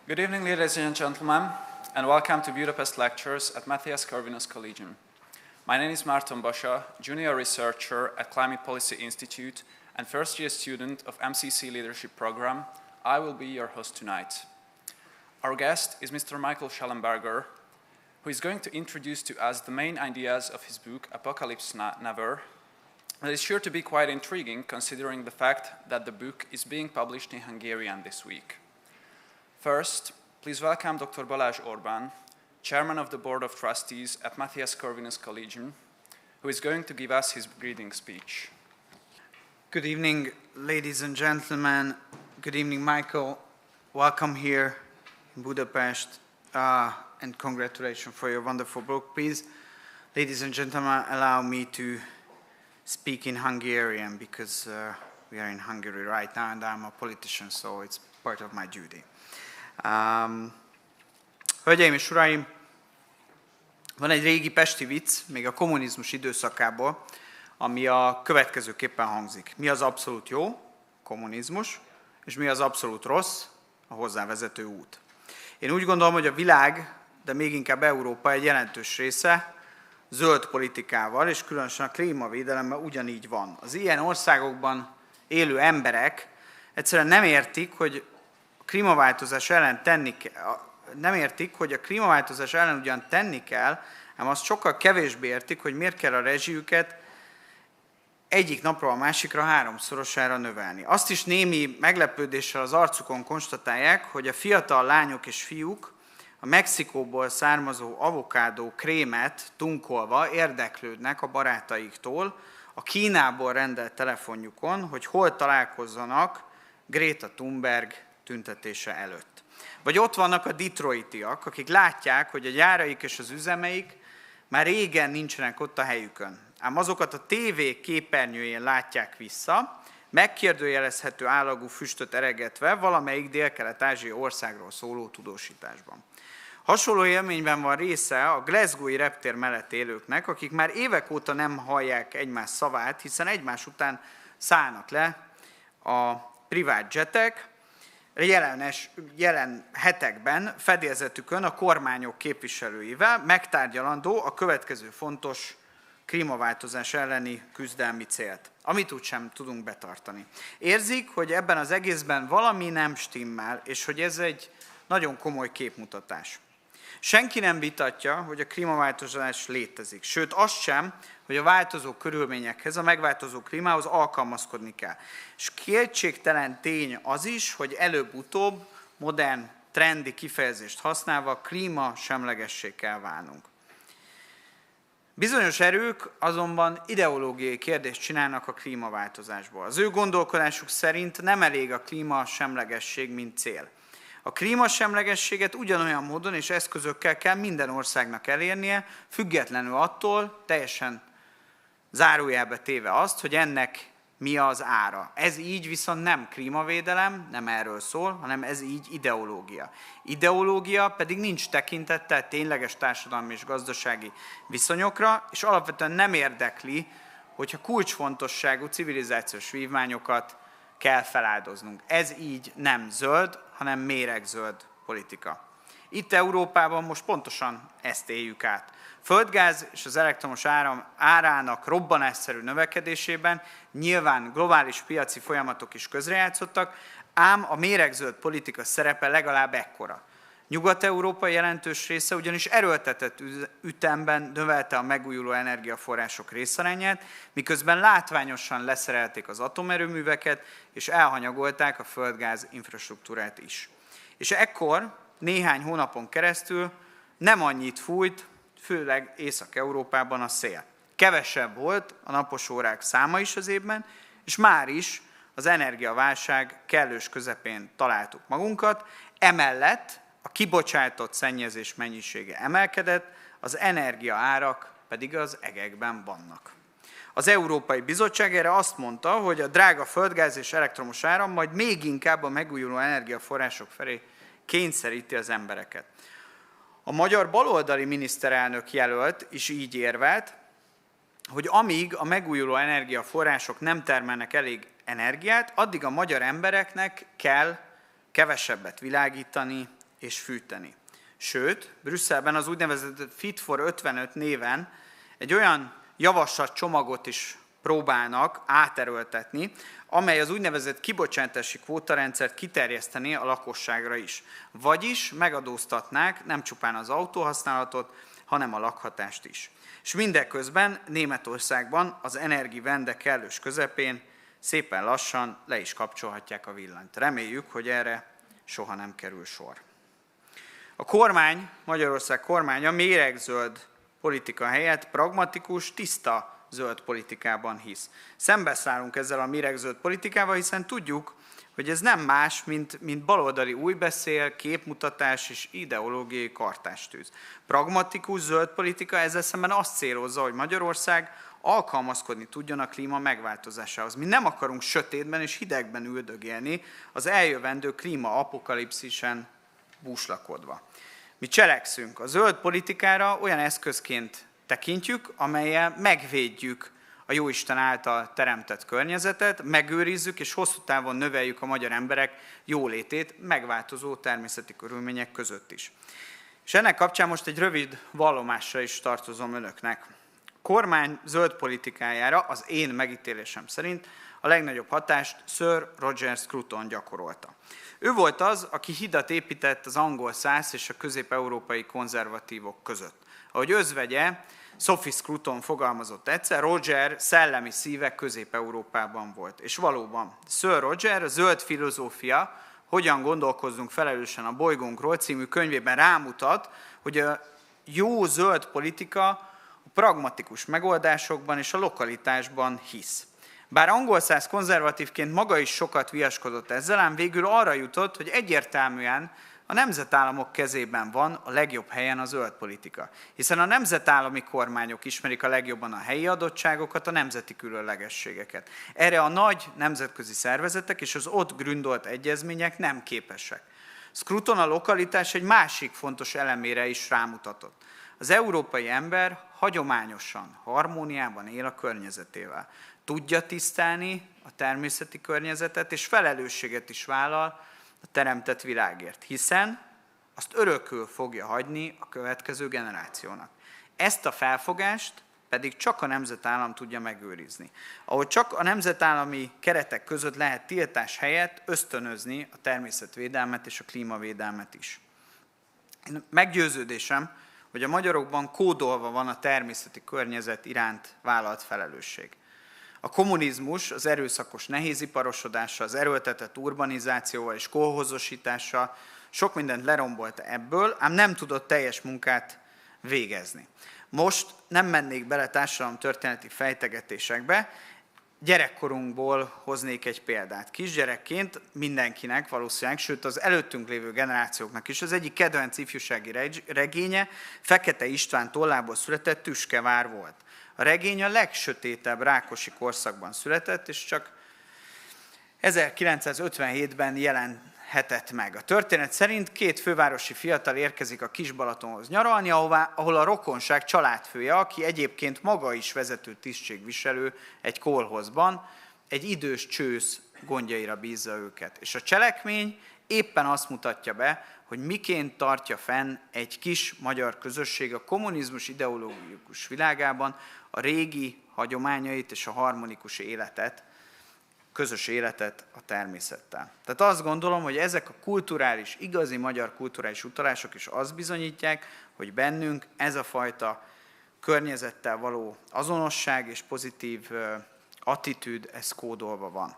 Good evening, ladies and gentlemen, and welcome to Budapest Lectures at Mathias Corvinus Collegium. My name is Márton Basa, Junior Researcher at Klímapolitikai Institute and first-year student of MCC Leadership Program. I will be your host tonight. Our guest is Mr. Michael Shellenberger, who is going to introduce to us the main ideas of his book, Apokalipszis. It is sure to be quite intriguing, considering the fact that the book is being published in Hungarian this week. First, please welcome Dr. Balázs Orbán, Chairman of the Board of Trustees at Mathias Corvinus Collegium, who is going to give us his greeting speech. Good evening, ladies and gentlemen. Good evening, Michael. Welcome here in Budapest, and congratulations for your wonderful book. Please, ladies and gentlemen, allow me to speak in Hungarian because we are in Hungary right now and I'm a politician, so it's part of my duty. Hölgyeim és uraim, van egy régi pesti vicc, még a kommunizmus időszakából, ami a következőképpen hangzik. Mi az abszolút jó? Kommunizmus. És mi az abszolút rossz? A hozzávezető út. Én úgy gondolom, hogy a világ, de még inkább Európa egy jelentős része zöld politikával, és különösen a klímavédelemmel ugyanígy van. Az ilyen országokban élő emberek egyszerűen nem értik, hogy a klímaváltozás ellen ugyan tenni kell, ám azt sokkal kevésbé értik, hogy miért kell a rezsijüket egyik napról a másikra 3-szorosára növelni. Azt is némi meglepődéssel az arcukon konstatálják, hogy a fiatal lányok és fiúk a Mexikóból származó avokádó krémet tunkolva érdeklődnek a barátaiktól a Kínából rendelt telefonjukon, hogy hol találkozzanak Greta Thunberg tüntetése előtt. Vagy ott vannak a detroitiak, akik látják, hogy a gyáraik és az üzemeik már régen nincsenek ott a helyükön. Ám azokat a tévék képernyőjén látják vissza, megkérdőjelezhető állagú füstöt eregetve valamelyik dél-kelet-ázsiai országról szóló tudósításban. Hasonló élményben van része a Glasgow-i reptér mellett élőknek, akik már évek óta nem hallják egymás szavát, hiszen egymás után szállnak le a privát jetek, jelen hetekben fedélzetükön a kormányok képviselőivel megtárgyalandó a következő fontos klímaváltozás elleni küzdelmi célt, amit úgysem tudunk betartani. Érzik, hogy ebben az egészben valami nem stimmel, és hogy ez egy nagyon komoly képmutatás. Senki nem vitatja, hogy a klímaváltozás létezik, sőt azt sem, hogy a változó körülményekhez, a megváltozó klímához alkalmazkodni kell. És kétségtelen tény az is, hogy előbb-utóbb modern, trendi kifejezést használva klímasemlegessé kell válnunk. Bizonyos erők azonban ideológiai kérdést csinálnak a klímaváltozásból. Az ő gondolkodásuk szerint nem elég a klímasemlegesség, mint cél. A klímasemlegességet ugyanolyan módon és eszközökkel kell minden országnak elérnie, függetlenül attól, teljesen zárójelbe téve azt, hogy ennek mi az ára. Ez így viszont nem klímavédelem, nem erről szól, hanem ez így ideológia. Ideológia pedig nincs tekintettel tényleges társadalmi és gazdasági viszonyokra, és alapvetően nem érdekli, hogyha kulcsfontosságú civilizációs vívmányokat kell feláldoznunk. Ez így nem zöld, hanem méregzöld politika. Itt Európában most pontosan ezt éljük át. Földgáz és az elektromos áram árának robbanásszerű növekedésében nyilván globális piaci folyamatok is közrejátszottak, ám a méregzöld politika szerepe legalább ekkora. Nyugat-Európa jelentős része ugyanis erőltetett ütemben növelte a megújuló energiaforrások részarányát, miközben látványosan leszerelték az atomerőműveket, és elhanyagolták a földgáz infrastruktúrát is. És ekkor néhány hónapon keresztül nem annyit fújt, főleg Észak-Európában a szél. Kevesebb volt a napos órák száma is az évben, és már is az energiaválság kellős közepén találtuk magunkat, emellett a kibocsátott szennyezés mennyisége emelkedett, az energiaárak pedig az egekben vannak. Az Európai Bizottság erre azt mondta, hogy a drága földgáz és elektromos áram majd még inkább a megújuló energiaforrások felé kényszeríti az embereket. A magyar baloldali miniszterelnök jelölt is így érvelt, hogy amíg a megújuló energiaforrások nem termelnek elég energiát, addig a magyar embereknek kell kevesebbet világítani, és fűteni. Sőt, Brüsszelben az úgynevezett Fit for 55 néven egy olyan javaslatcsomagot is próbálnak áterőltetni, amely az úgynevezett kibocsátási kvótarendszert kiterjeszteni a lakosságra is. Vagyis megadóztatnák nem csupán az autóhasználatot, hanem a lakhatást is. És mindeközben Németországban az Energiewende kellős közepén szépen lassan le is kapcsolhatják a villanyt. Reméljük, hogy erre soha nem kerül sor. A kormány, Magyarország kormánya méregzöld politika helyett pragmatikus, tiszta zöld politikában hisz. Szembeszállunk ezzel a méregzöld politikával, hiszen tudjuk, hogy ez nem más, mint baloldali újbeszél, képmutatás és ideológiai kartástűz. Pragmatikus zöld politika ezzel szemben azt célozza, hogy Magyarország alkalmazkodni tudjon a klíma megváltozásához. Mi nem akarunk sötétben és hidegben üldögélni az eljövendő klíma apokalipszisen búslakodva. Mi cselekszünk. A zöld politikára olyan eszközként tekintjük, amellyel megvédjük a Jóisten által teremtett környezetet, megőrizzük és hosszú távon növeljük a magyar emberek jólétét megváltozó természeti körülmények között is. És ennek kapcsán most egy rövid vallomásra is tartozom önöknek. A kormány zöld politikájára az én megítélésem szerint a legnagyobb hatást Sir Roger Scruton gyakorolta. Ő volt az, aki hidat épített az angol szász és a közép-európai konzervatívok között. Ahogy özvegye, Sophie Scruton fogalmazott egyszer, Roger szellemi szíve Közép-Európában volt. És valóban, Sir Roger, a zöld filozófia, hogyan gondolkozzunk felelősen a bolygónkról című könyvében rámutat, hogy a jó zöld politika a pragmatikus megoldásokban és a lokalitásban hisz. Bár angolszász konzervatívként maga is sokat viaskodott ezzel, ám végül arra jutott, hogy egyértelműen a nemzetállamok kezében van a legjobb helyen a zöld politika. Hiszen a nemzetállami kormányok ismerik a legjobban a helyi adottságokat, a nemzeti különlegességeket. Erre a nagy nemzetközi szervezetek és az ott gründolt egyezmények nem képesek. Scruton a lokalitás egy másik fontos elemére is rámutatott. Az európai ember hagyományosan, harmóniában él a környezetével. Tudja tisztelni a természeti környezetet, és felelősséget is vállal a teremtett világért, hiszen azt örökül fogja hagyni a következő generációnak. Ezt a felfogást pedig csak a nemzetállam tudja megőrizni. Ahogy csak a nemzetállami keretek között lehet tiltás helyett ösztönözni a természetvédelmet és a klímavédelmet is. Meggyőződésem, hogy a magyarokban kódolva van a természeti környezet iránt vállalt felelősség. A kommunizmus az erőszakos nehéziparosodással, az erőltetett urbanizációval és kolhozosítással sok mindent lerombolt ebből, ám nem tudott teljes munkát végezni. Most nem mennék bele társadalomtörténeti fejtegetésekbe, gyerekkorunkból hoznék egy példát. Kisgyerekként mindenkinek valószínűleg, sőt az előttünk lévő generációknak is az egyik kedvenc ifjúsági regénye Fekete István tollából született Tüskevár volt. A regény a legsötétebb rákosi korszakban született, és csak 1957-ben jelenhetett meg. A történet szerint két fővárosi fiatal érkezik a Kis-Balatonhoz nyaralni, ahol a rokonság családfője, aki egyébként maga is vezető tisztségviselő egy kolhozban, egy idős csősz gondjaira bízza őket. És a cselekmény éppen azt mutatja be, hogy miként tartja fenn egy kis magyar közösség a kommunizmus ideológikus világában a régi hagyományait és a harmonikus életet, közös életet a természettel. Tehát azt gondolom, hogy ezek a kulturális, igazi magyar kulturális utalások is azt bizonyítják, hogy bennünk ez a fajta környezettel való azonosság és pozitív attitűd, ez kódolva van.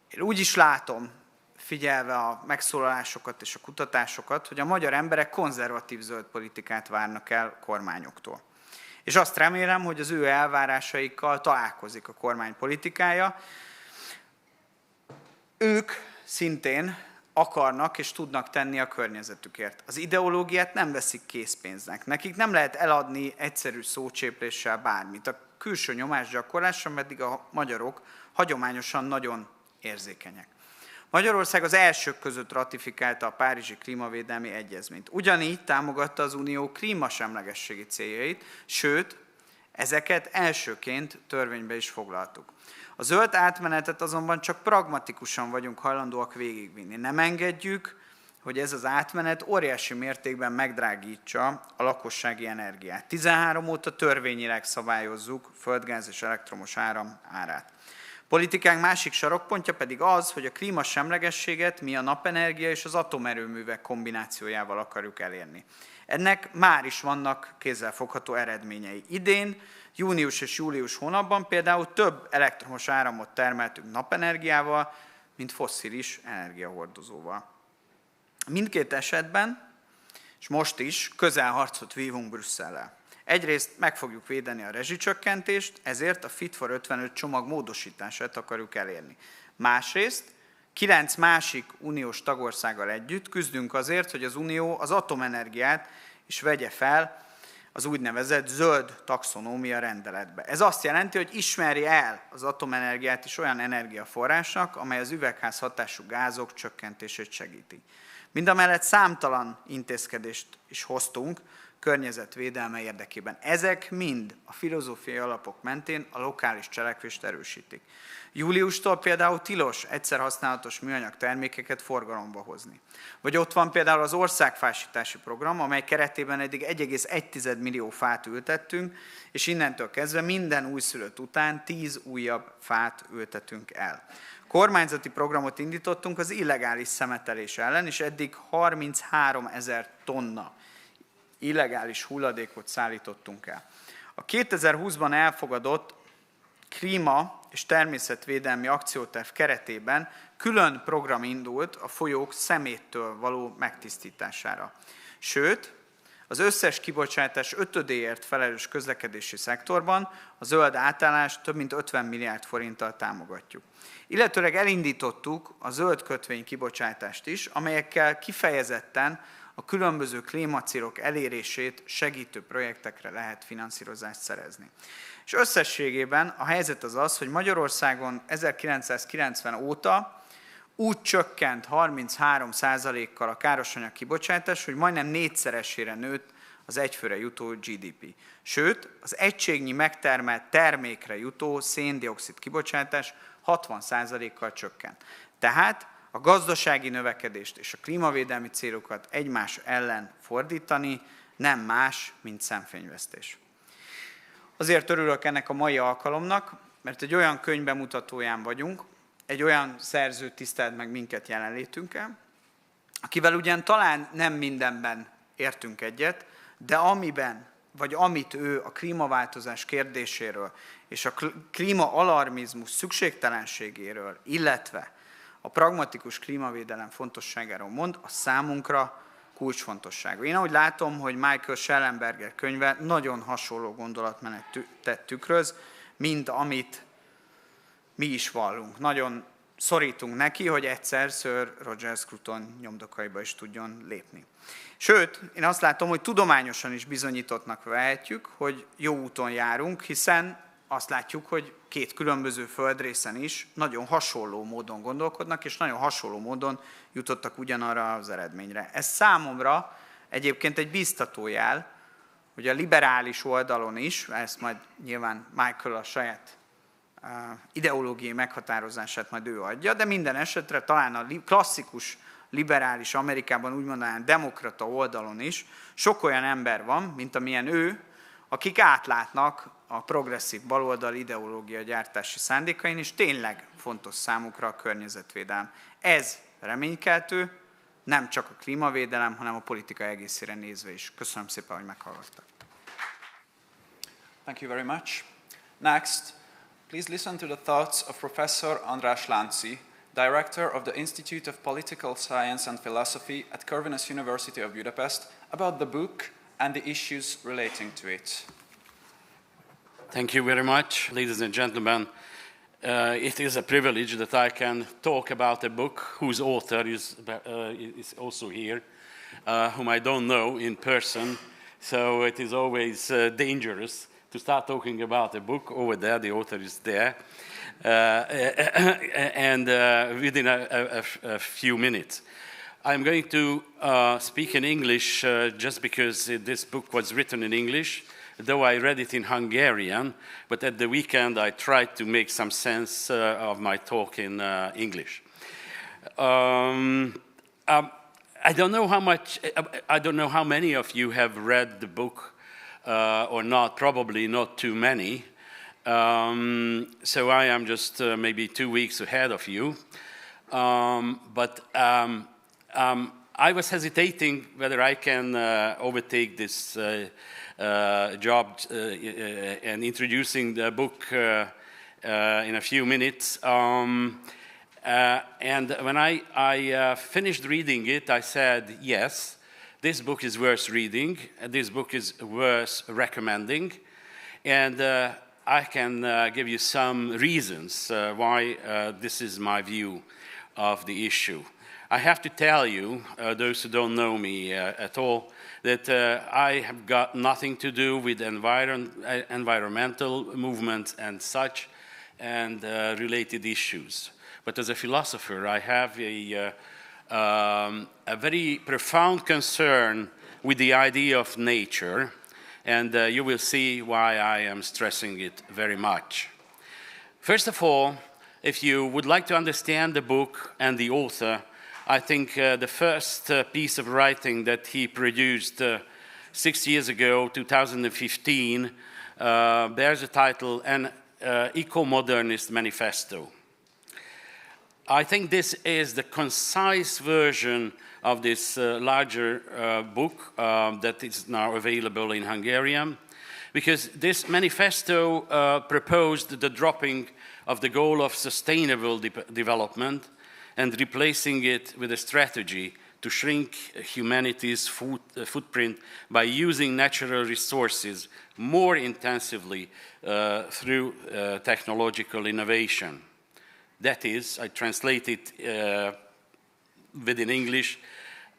Én úgy is látom, figyelve a megszólalásokat és a kutatásokat, hogy a magyar emberek konzervatív zöld politikát várnak el kormányoktól. És azt remélem, hogy az ő elvárásaikkal találkozik a kormány politikája. Ők szintén akarnak és tudnak tenni a környezetükért. Az ideológiát nem veszik készpénznek. Nekik nem lehet eladni egyszerű szócsépléssel bármit. A külső nyomásgyakorlásra pedig a magyarok hagyományosan nagyon érzékenyek. Magyarország az elsők között ratifikálta a Párizsi Klímavédelmi Egyezményt. Ugyanígy támogatta az Unió klímasemlegességi céljait, sőt, ezeket elsőként törvénybe is foglaltuk. A zöld átmenetet azonban csak pragmatikusan vagyunk hajlandóak végigvinni. Nem engedjük, hogy ez az átmenet óriási mértékben megdrágítsa a lakossági energiát. 13 óta törvényileg szabályozzuk földgáz és elektromos áram árát. Politikánk másik sarokpontja pedig az, hogy a klímasemlegességet mi a napenergia és az atomerőművek kombinációjával akarjuk elérni. Ennek már is vannak kézzelfogható eredményei. Idén, június és július hónapban például több elektromos áramot termeltünk napenergiával, mint fosszilis energiahordozóval. Mindkét esetben, és most is, közelharcot vívunk Brüsszellel. Egyrészt meg fogjuk védeni a rezsicsökkentést, ezért a Fit for 55 csomag módosítását akarjuk elérni. Másrészt 9 másik uniós tagországgal együtt küzdünk azért, hogy az Unió az atomenergiát is vegye fel az úgynevezett zöld taxonómia rendeletbe. Ez azt jelenti, hogy ismerje el az atomenergiát is olyan energiaforrásnak, amely az üvegházhatású gázok csökkentését segíti. Mindamellett számtalan intézkedést is hoztunk környezetvédelme érdekében. Ezek mind a filozófiai alapok mentén a lokális cselekvést erősítik. Júliustól például tilos egyszerhasználatos műanyag termékeket forgalomba hozni. Vagy ott van például az országfásítási program, amely keretében eddig 1,1 millió fát ültettünk, és innentől kezdve minden újszülött után 10 újabb fát ültetünk el. Kormányzati programot indítottunk az illegális szemetelés ellen, és eddig 33 000 tonna illegális hulladékot szállítottunk el. A 2020-ban elfogadott klíma- és természetvédelmi akcióterv keretében külön program indult a folyók szeméttől való megtisztítására. Sőt, az összes kibocsátás 5%-ért felelős közlekedési szektorban a zöld átállást több mint 50 milliárd forinttal támogatjuk. Illetőleg elindítottuk a zöld kötvény kibocsátást is, amelyekkel kifejezetten a különböző klímacélok elérését segítő projektekre lehet finanszírozást szerezni. És összességében a helyzet az, hogy Magyarországon 1990 óta úgy csökkent 33%-kal a károsanyag kibocsátás, hogy majdnem 4-szeresére nőtt az egyfőre jutó GDP. Sőt, az egységnyi megtermelt termékre jutó szén-dioxid kibocsátás 60%-kal csökkent. Tehát a gazdasági növekedést és a klímavédelmi célokat egymás ellen fordítani nem más, mint szemfényvesztés. Azért örülök ennek a mai alkalomnak, mert egy olyan könyvbemutatóján vagyunk, egy olyan szerző tisztelt meg minket jelenlétünkkel, akivel ugyan talán nem mindenben értünk egyet, de amiben, vagy amit ő a klímaváltozás kérdéséről és a klímaalarmizmus szükségtelenségéről, illetve a pragmatikus klímavédelem fontosságáról mond, a számunkra kulcsfontosságú. Én ahogy látom, hogy Michael Shellenberger könyve nagyon hasonló gondolatmenetet tükröz, mint amit mi is vallunk. Nagyon szorítunk neki, hogy egyszer Sir Roger Scruton nyomdokaiba is tudjon lépni. Sőt, én azt látom, hogy tudományosan is bizonyítottnak vehetjük, hogy jó úton járunk, hiszen azt látjuk, hogy két különböző földrészen is nagyon hasonló módon gondolkodnak, és nagyon hasonló módon jutottak ugyanarra az eredményre. Ez számomra egyébként egy biztató jel, hogy a liberális oldalon is, ezt majd nyilván Michael a saját ideológiai meghatározását majd ő adja, de minden esetre talán a klasszikus liberális Amerikában úgy mondanám demokrata oldalon is sok olyan ember van, mint amilyen ő, akik átlátnak a progresszív baloldal ideológia gyártási szándékain, és tényleg fontos számukra a környezetvédelem. Ez reménykeltő, nem csak a klímavédelem, hanem a politika egészére nézve is. Köszönöm szépen, hogy meghallgattak. Thank you very much. Next, please listen to the thoughts of Professor András Lánci, Director of the Institute of Political Science and Philosophy at Corvinus University of Budapest, about the book and the issues relating to it. Thank you very much, ladies and gentlemen. It is a privilege that I can talk about a book whose author is also here, whom I don't know in person, so it is always dangerous to start talking about a book over there. The author is there, and within a few minutes. I'm going to speak in English just because this book was written in English, though I read it in Hungarian, but at the weekend I tried to make some sense of my talk in English. I don't know how many of you have read the book or not, probably not too many. So I am just maybe 2 weeks ahead of you. But I was hesitating whether I can overtake this job and introducing the book in a few minutes. And when I finished reading it, I said, yes, this book is worth reading, this book is worth recommending, and I can give you some reasons why this is my view of the issue. I have to tell you, those who don't know me at all, that I have got nothing to do with environmental movements and such, and related issues. But as a philosopher, I have a very profound concern with the idea of nature, and you will see why I am stressing it very much. First of all, if you would like to understand the book and the author, I think the first piece of writing that he produced 6 years ago, 2015, bears the title An Eco-Modernist Manifesto. I think this is the concise version of this larger book that is now available in Hungarian, because this manifesto proposed the dropping of the goal of sustainable development and replacing it with a strategy to shrink humanity's footprint by using natural resources more intensively through technological innovation. That is, I translate it within English,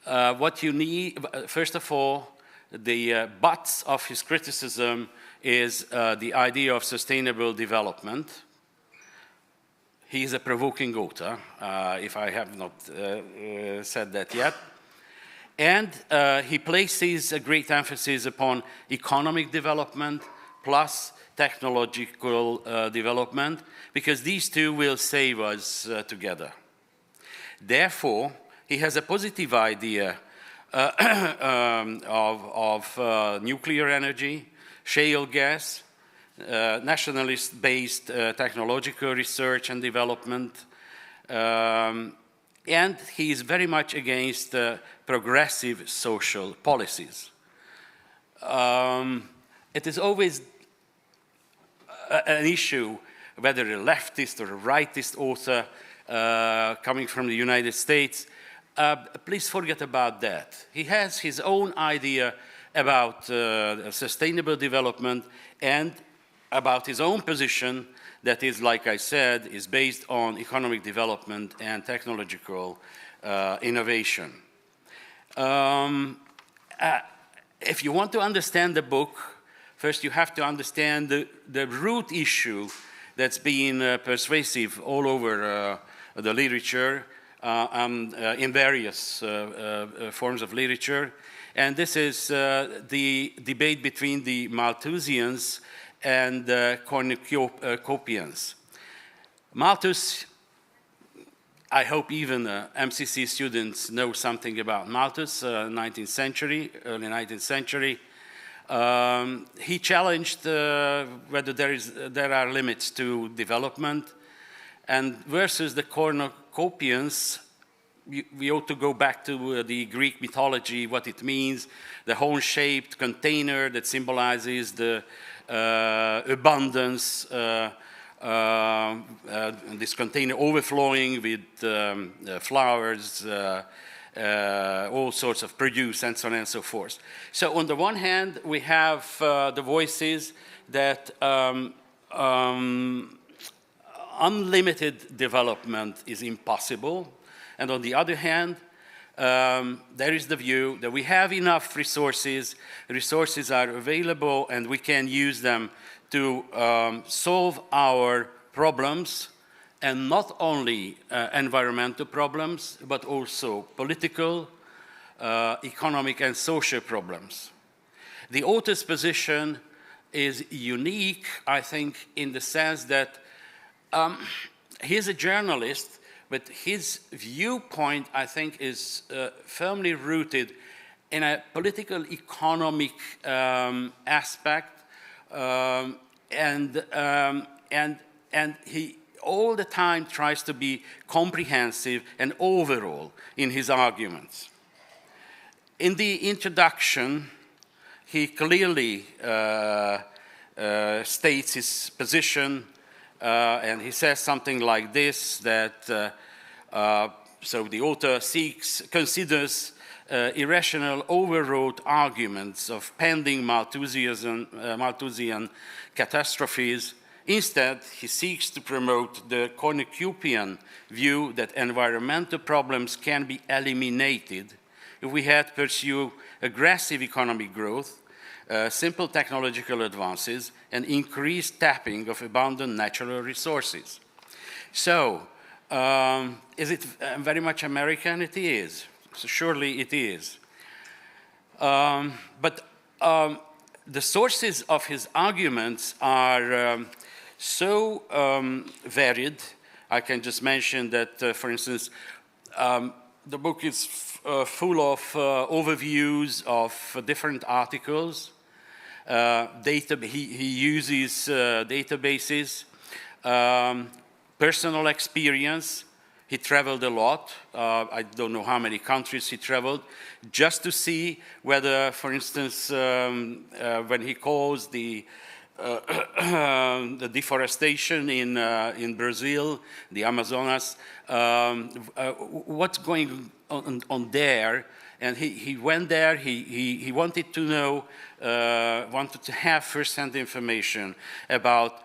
what you need, first of all, the buts of his criticism is the idea of sustainable development. He is a provoking author, if I have not said that yet. And he places a great emphasis upon economic development plus technological development, because these two will save us together. Therefore, he has a positive idea of nuclear energy, shale gas, nationalist-based technological research and development, and he is very much against progressive social policies. It is always an issue whether a leftist or a rightist author coming from the United States, please forget about that. He has his own idea about sustainable development and about his own position that is, like I said, is based on economic development and technological innovation. If you want to understand the book, first you have to understand the root issue that's been pervasive all over the literature in various forms of literature. And this is the debate between the Malthusians and Cornucopians. Malthus, I hope even MCC students know something about Malthus, 19th century, early 19th century. He challenged whether there are limits to development, and versus the Cornucopians, we ought to go back to the Greek mythology, what it means, the horn-shaped container that symbolizes the abundance, this container overflowing with flowers, all sorts of produce, and so on and so forth. So on the one hand, we have the voices that unlimited development is impossible, and on the other hand, there is the view that we have enough resources, resources are available, and we can use them to solve our problems, and not only environmental problems, but also political, economic, and social problems. The author's position is unique, I think, in the sense that he's a journalist, but his viewpoint, I think, is firmly rooted in a political economic aspect, and he all the time tries to be comprehensive and overall in his arguments. In the introduction, he clearly states his position, and he says something like this, that so the author considers irrational overwrought arguments of pending Malthusian catastrophes. Instead, he seeks to promote the cornucopian view that environmental problems can be eliminated if we had pursued aggressive economic growth, simple technological advances, and increased tapping of abundant natural resources. So, is it very much American? It is. So surely it is. But the sources of his arguments are so varied. I can just mention that, for instance, the book is full of overviews of different articles. He uses databases, personal experience. He traveled a lot. I don't know how many countries he traveled, just to see whether, for instance, when he caused the deforestation in Brazil, the Amazonas, what's going on there. And he went there, he wanted to know, wanted to have first-hand information about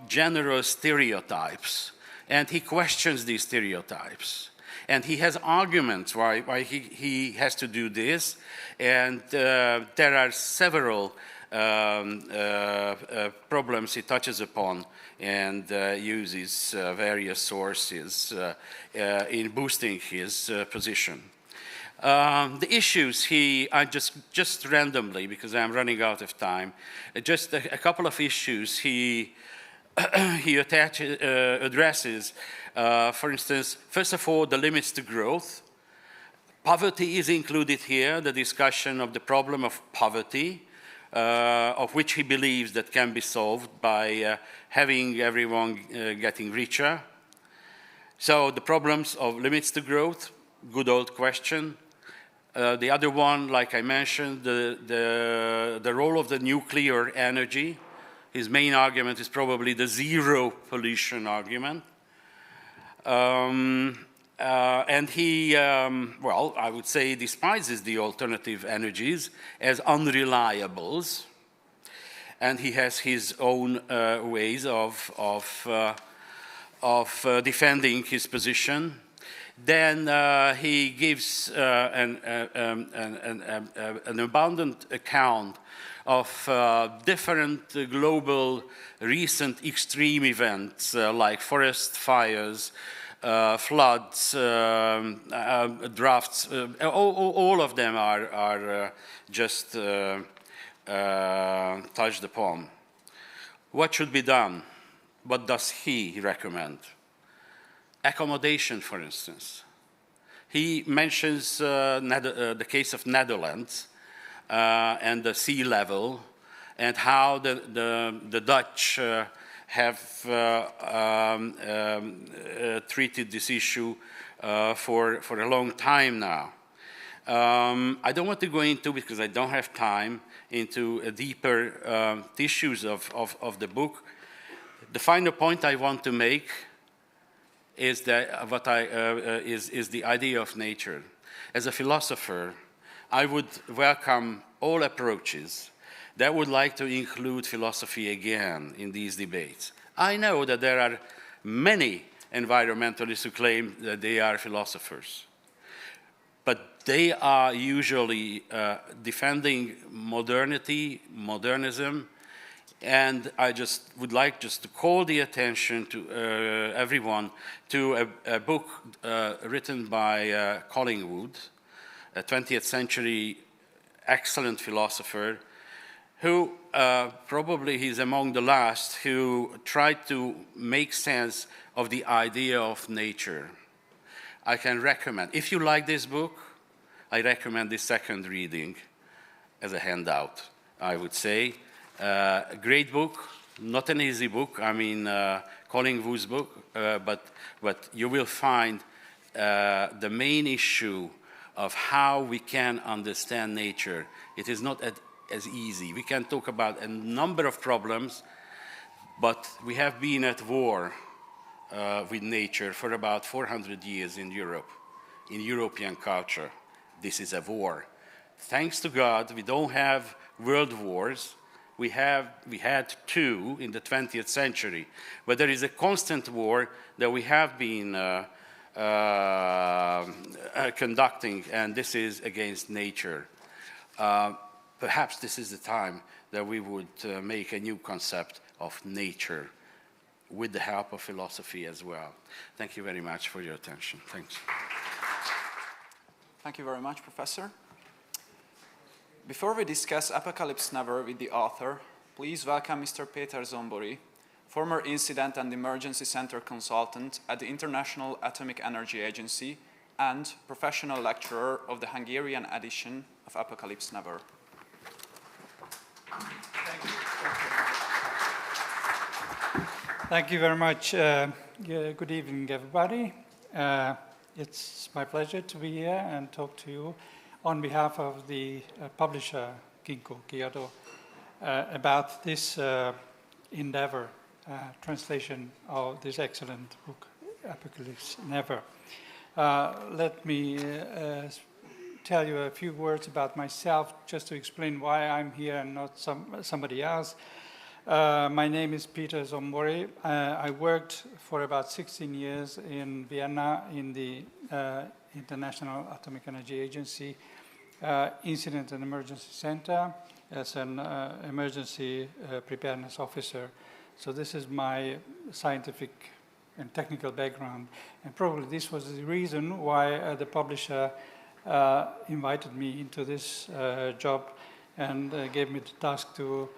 general stereotypes. And he questions these stereotypes. And he has arguments why he has to do this. And there are several problems he touches upon and uses various sources in boosting his position. The issues I just randomly, because I'm running out of time, just a couple of issues he addresses. For instance, first of all, the limits to growth. Poverty is included here, the discussion of the problem of poverty, of which he believes that can be solved by having everyone getting richer. So the problems of limits to growth, good old question. The other one, like I mentioned, the role of the nuclear energy. His main argument is probably the zero pollution argument. And he, well, I would say despises the alternative energies as unreliables. And he has his own ways of defending his position. Then he gives an abundant account of different global recent extreme events like forest fires, floods, droughts. All of them are just touched upon. What should be done? What does he recommend? Accommodation, for instance. He mentions the case of Netherlands and the sea level, and how the Dutch have treated this issue for a long time now. I don't want to go into, because I don't have time, into deeper issues of the book. The final point I want to make is that is the idea of nature. As a philosopher, I would welcome all approaches that would like to include philosophy again in these debates. I know that there are many environmentalists who claim that they are philosophers, but they are usually defending modernity, modernism, and I just would like just to call the attention to everyone to a book written by Collingwood, a 20th century excellent philosopher, who probably he's among the last who tried to make sense of the idea of nature. I can recommend, if you like this book, I recommend the second reading as a handout, I would say. A great book, not an easy book, I mean Colin Woo's book, but you will find the main issue of how we can understand nature. It is not as easy. We can talk about a number of problems, but we have been at war with nature for about 400 years in Europe, in European culture. This is a war. Thanks to God, we don't have world wars. We had two in the 20th century, but there is a constant war that we have been conducting, and this is against nature. Perhaps this is the time that we would make a new concept of nature with the help of philosophy as well. Thank you very much for your attention. Thanks. Thank you very much, Professor. Before we discuss Apocalypse Never with the author, please welcome Mr. Péter Zombori, former Incident and Emergency Center consultant at the International Atomic Energy Agency and professional lecturer of the Hungarian edition of Apocalypse Never. Thank you very much. Good evening, everybody. It's my pleasure to be here and talk to you on behalf of the publisher, Gingko Kiadó, about this endeavor, translation of this excellent book, Apocalypse Never. Let me tell you a few words about myself, just to explain why I'm here and not somebody else. My name is Péter Zombori. I worked for about 16 years in Vienna in the International Atomic Energy Agency Incident and Emergency Center as an emergency preparedness officer. So this is my scientific and technical background. And probably this was the reason why the publisher invited me into this job and gave me the task to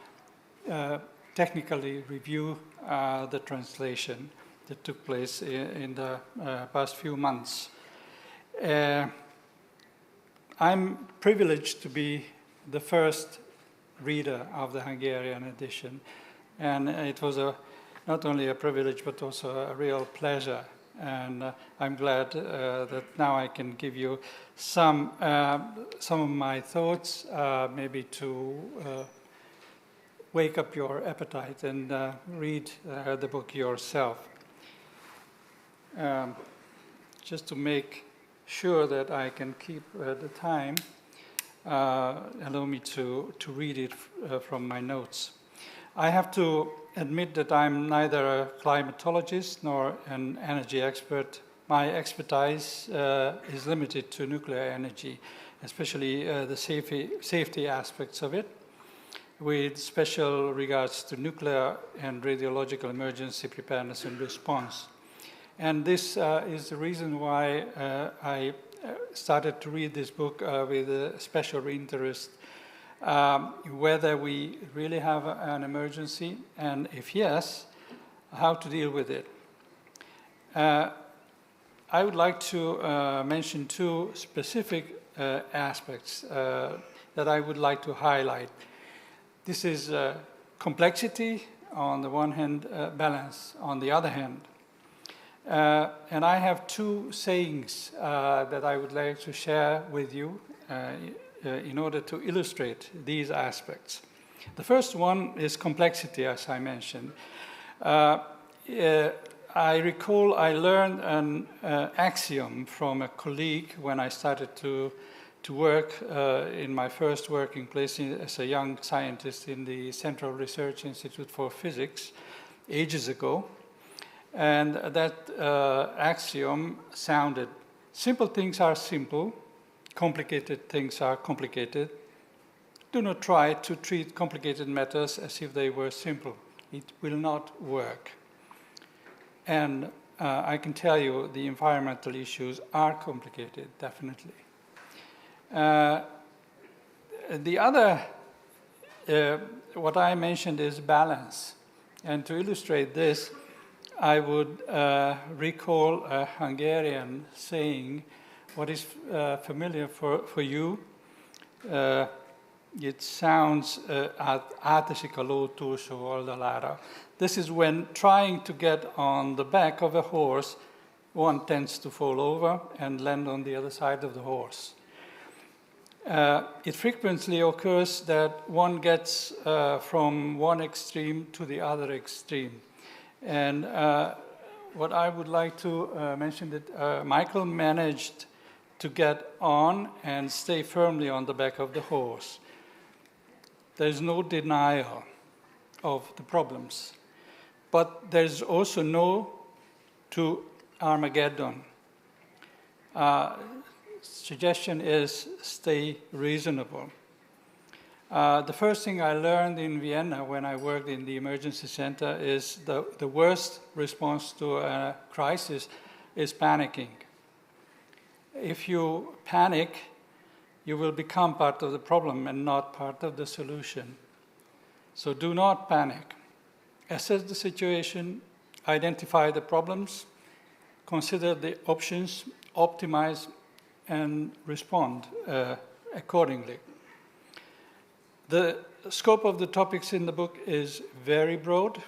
technically review the translation that took place in the past few months. I'm privileged to be the first reader of the Hungarian edition, and it was not only a privilege but also a real pleasure. And I'm glad that now I can give you some of my thoughts, maybe to wake up your appetite and read the book yourself. Just to make sure that I can keep the time, allow me to read it from my notes. I have to admit that I'm neither a climatologist nor an energy expert. My expertise is limited to nuclear energy, especially the safety aspects of it, with special regards to nuclear and radiological emergency preparedness and response. And this is the reason why I started to read this book with a special interest, whether we really have an emergency, and if yes, how to deal with it. I would like to mention two specific aspects that I would like to highlight. This is complexity on the one hand, balance on the other hand. And I have two sayings that I would like to share with you in order to illustrate these aspects. The first one is complexity, as I mentioned. I recall I learned an axiom from a colleague when I started to work in my first working place as a young scientist in the Central Research Institute for Physics ages ago. And that axiom sounded, simple things are simple, complicated things are complicated. Do not try to treat complicated matters as if they were simple. It will not work. And I can tell you the environmental issues are complicated, definitely. The other what I mentioned is balance. And to illustrate this, I would recall a Hungarian saying, what is familiar for you. It sounds átesik a ló túlsó oldalára. This is when trying to get on the back of a horse, one tends to fall over and land on the other side of the horse. It frequently occurs that one gets from one extreme to the other extreme. And what I would like to mention that Michael managed to get on and stay firmly on the back of the horse. There's no denial of the problems. But there's also no to Armageddon. Suggestion is stay reasonable. The first thing I learned in Vienna when I worked in the emergency center is the worst response to a crisis is panicking. If you panic, you will become part of the problem and not part of the solution. So do not panic. Assess the situation, identify the problems, consider the options, optimize, and respond accordingly. The scope of the topics in the book is very broad,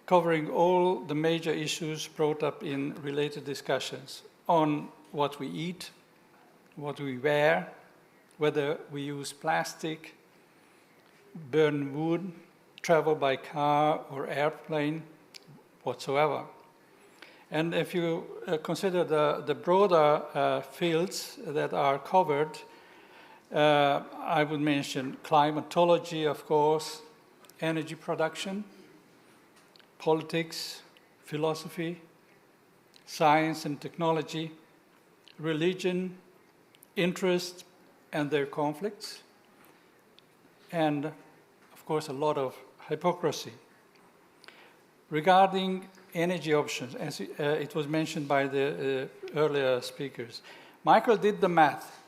covering all the major issues brought up in related discussions on what we eat, what we wear, whether we use plastic, burn wood, travel by car or airplane, whatsoever. And if you consider the broader fields that are covered, I would mention climatology, of course, energy production, politics, philosophy, science and technology, religion, interest and their conflicts, and, of course, a lot of hypocrisy. Regarding energy options, as it was mentioned by the earlier speakers, Michael did the math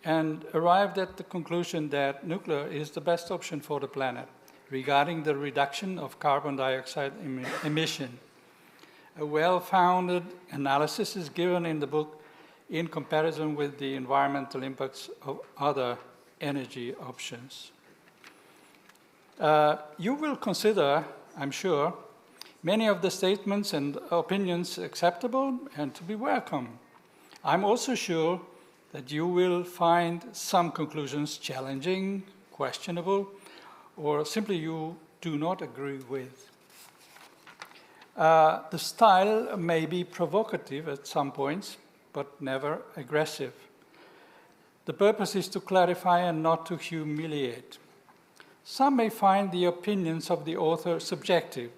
and arrived at the conclusion that nuclear is the best option for the planet regarding the reduction of carbon dioxide emission. A well-founded analysis is given in the book in comparison with the environmental impacts of other energy options. You will consider, I'm sure, many of the statements and opinions acceptable and to be welcome. I'm also sure that you will find some conclusions challenging, questionable, or simply you do not agree with. The style may be provocative at some points, but never aggressive. The purpose is to clarify and not to humiliate. Some may find the opinions of the author subjective,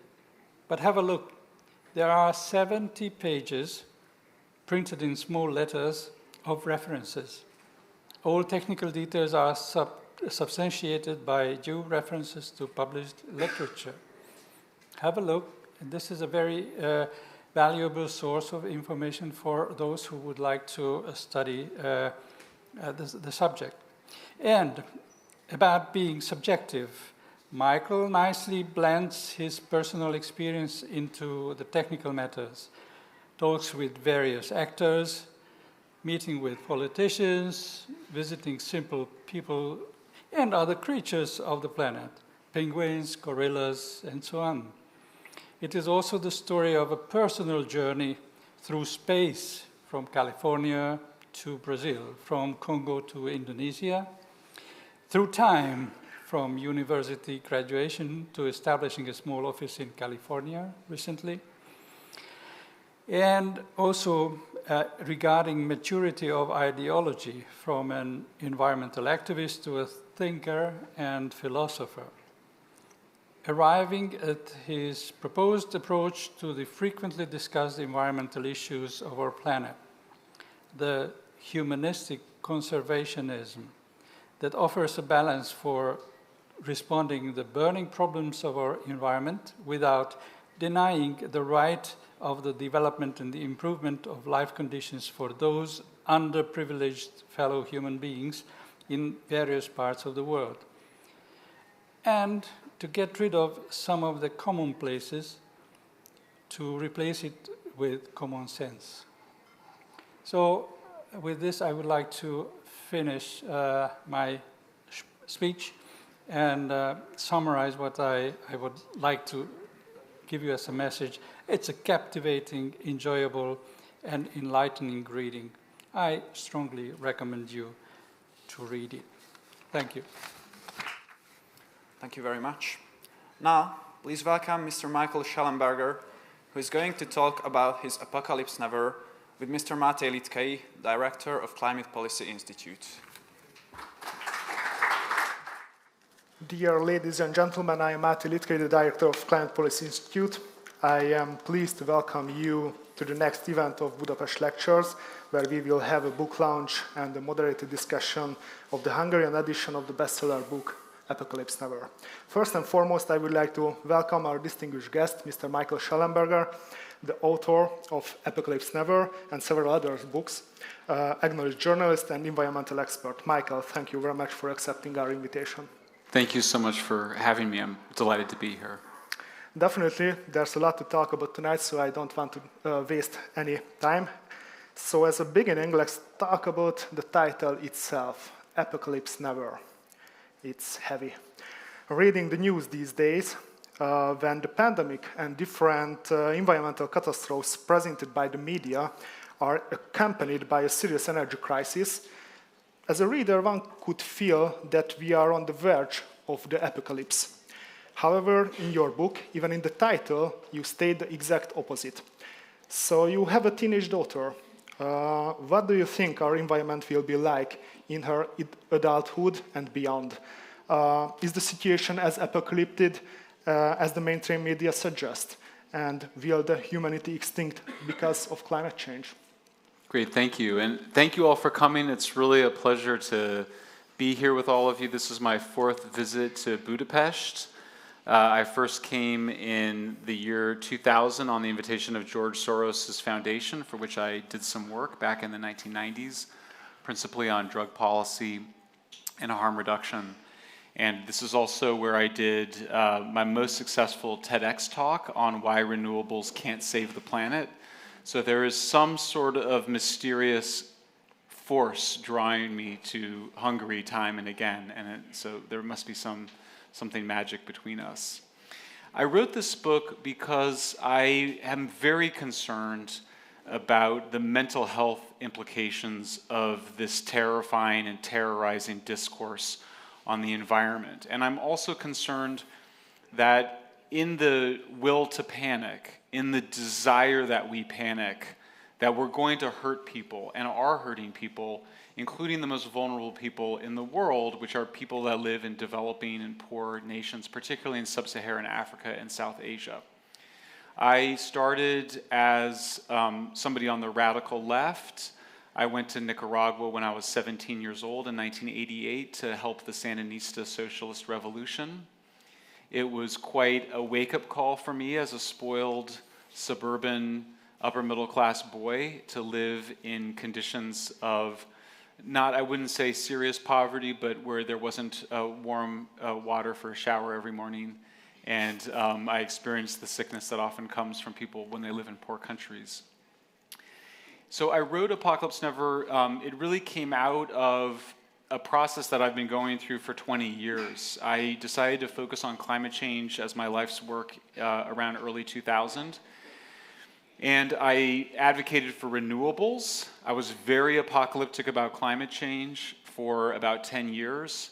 but have a look. There are 70 pages, printed in small letters, of references. All technical details are substantiated by due references to published literature. Have a look, and this is a very valuable source of information for those who would like to study the subject. And about being subjective, Michael nicely blends his personal experience into the technical matters, talks with various actors, meeting with politicians, visiting simple people and other creatures of the planet, penguins, gorillas, and so on. It is also the story of a personal journey through space from California to Brazil, from Congo to Indonesia, through time from university graduation to establishing a small office in California recently, and also regarding maturity of ideology from an environmental activist to a thinker and philosopher, arriving at his proposed approach to the frequently discussed environmental issues of our planet, the humanistic conservationism that offers a balance for responding to the burning problems of our environment without denying the right of the development and the improvement of life conditions for those underprivileged fellow human beings in various parts of the world. and to get rid of some of the commonplaces to replace it with common sense. So with this, I would like to finish my speech and summarize what I would like to give you as a message. It's a captivating, enjoyable, and enlightening reading. I strongly recommend you to read it. Thank you. Thank you very much. Now, please welcome Mr. Michael Shellenberger, who is going to talk about his Apocalypse Never with Mr. Máté Litkei, Director of Klímapolitikai Intézet. Dear ladies and gentlemen, I am Máté Litkei, the Director of Klímapolitikai Intézet. I am pleased to welcome you to the next event of Budapest Lectures, where we will have a book launch and a moderated discussion of the Hungarian edition of the bestseller book, Apocalypse Never. First and foremost, I would like to welcome our distinguished guest, Mr. Michael Shellenberger, the author of Apocalypse Never and several other books, acknowledged journalist and environmental expert. Michael, thank you very much for accepting our invitation. Thank you so much for having me. I'm delighted to be here. Definitely, there's a lot to talk about tonight, so I don't want to waste any time. So as a beginning, let's talk about the title itself, Apocalypse Never. It's heavy. Reading the news these days, when the pandemic and different environmental catastrophes presented by the media are accompanied by a serious energy crisis, as a reader, one could feel that we are on the verge of the apocalypse. However, in your book, even in the title, you state the exact opposite. So you have a teenage daughter. What do you think our environment will be like in her adulthood and beyond? Is the situation as apocalyptic as the mainstream media suggests? And will the humanity extinct because of climate change? Great, thank you. And thank you all for coming. It's really a pleasure to be here with all of you. This is my 4th visit to Budapest. I first came in the year 2000 on the invitation of George Soros' foundation, for which I did some work back in the 1990s, principally on drug policy and harm reduction. And this is also where I did my most successful TEDx talk on why renewables can't save the planet. So there is some sort of mysterious force drawing me to Hungary time and again, and so there must be something magic between us. I wrote this book because I am very concerned about the mental health implications of this terrifying and terrorizing discourse on the environment. And I'm also concerned that in the will to panic, in the desire that we panic, that we're going to hurt people and are hurting people, including the most vulnerable people in the world, which are people that live in developing and poor nations, particularly in sub-Saharan Africa and South Asia. I started as somebody on the radical left. I went to Nicaragua when I was 17 years old in 1988 to help the Sandinista socialist revolution. It was quite a wake-up call for me as a spoiled suburban upper middle class boy to live in conditions of not, I wouldn't say serious poverty, but where there wasn't warm water for a shower every morning. And I experienced the sickness that often comes from people when they live in poor countries. So I wrote Apocalypse Never. It really came out of a process that I've been going through for 20 years. I decided to focus on climate change as my life's work around early 2000. And I advocated for renewables. I was very apocalyptic about climate change for about 10 years.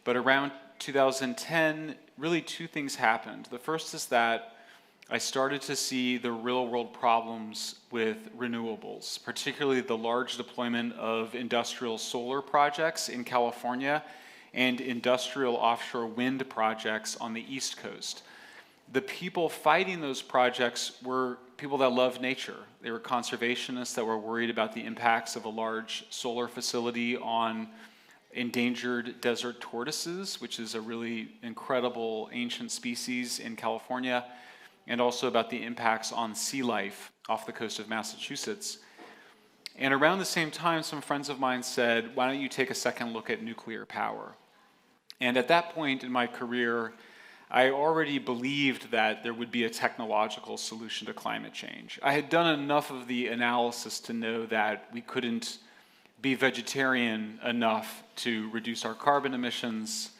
But around 2010, really 2 things happened. The first is that I started to see the real-world problems with renewables, particularly the large deployment of industrial solar projects in California and industrial offshore wind projects on the East Coast. The people fighting those projects were people that love nature. They were conservationists that were worried about the impacts of a large solar facility on endangered desert tortoises, which is a really incredible ancient species in California, and also about the impacts on sea life off the coast of Massachusetts. And around the same time, some friends of mine said, why don't you take a second look at nuclear power? And at that point in my career, I already believed that there would be a technological solution to climate change. I had done enough of the analysis to know that we couldn't be vegetarian enough to reduce our carbon emissions,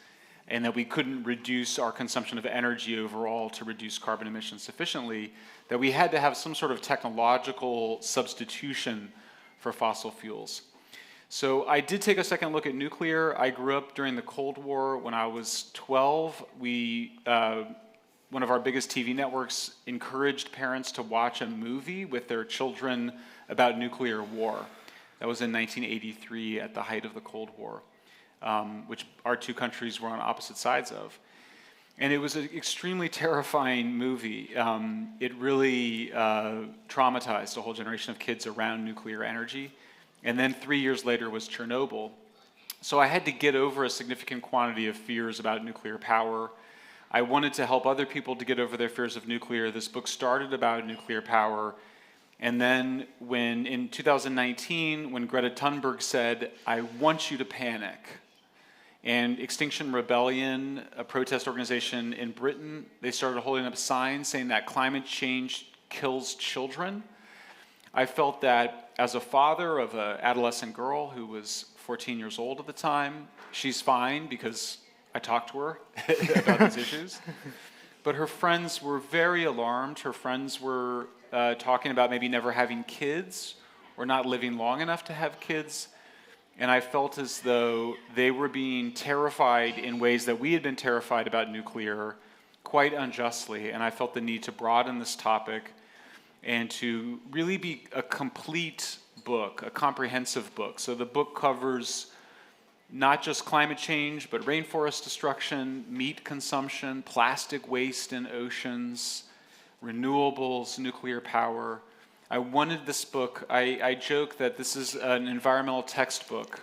and that we couldn't reduce our consumption of energy overall to reduce carbon emissions sufficiently, that we had to have some sort of technological substitution for fossil fuels. So I did take a second look at nuclear. I grew up during the Cold War. When I was 12, one of our biggest TV networks encouraged parents to watch a movie with their children about nuclear war. That was in 1983 at the height of the Cold War, which our two countries were on opposite sides of. And it was an extremely terrifying movie. It really traumatized a whole generation of kids around nuclear energy. And then 3 years later was Chernobyl. So I had to get over a significant quantity of fears about nuclear power. I wanted to help other people to get over their fears of nuclear. This book started about nuclear power. And then in 2019, when Greta Thunberg said, "I want you to panic," and Extinction Rebellion, a protest organization in Britain, they started holding up signs saying that climate change kills children. I felt that as a father of an adolescent girl who was 14 years old at the time, she's fine because I talked to her about these issues. But her friends were very alarmed. Her friends were talking about maybe never having kids or not living long enough to have kids. And I felt as though they were being terrified in ways that we had been terrified about nuclear quite unjustly. And I felt the need to broaden this topic and to really be a complete book, a comprehensive book. So the book covers not just climate change, but rainforest destruction, meat consumption, plastic waste in oceans, renewables, nuclear power. I wanted this book, I joke that this is an environmental textbook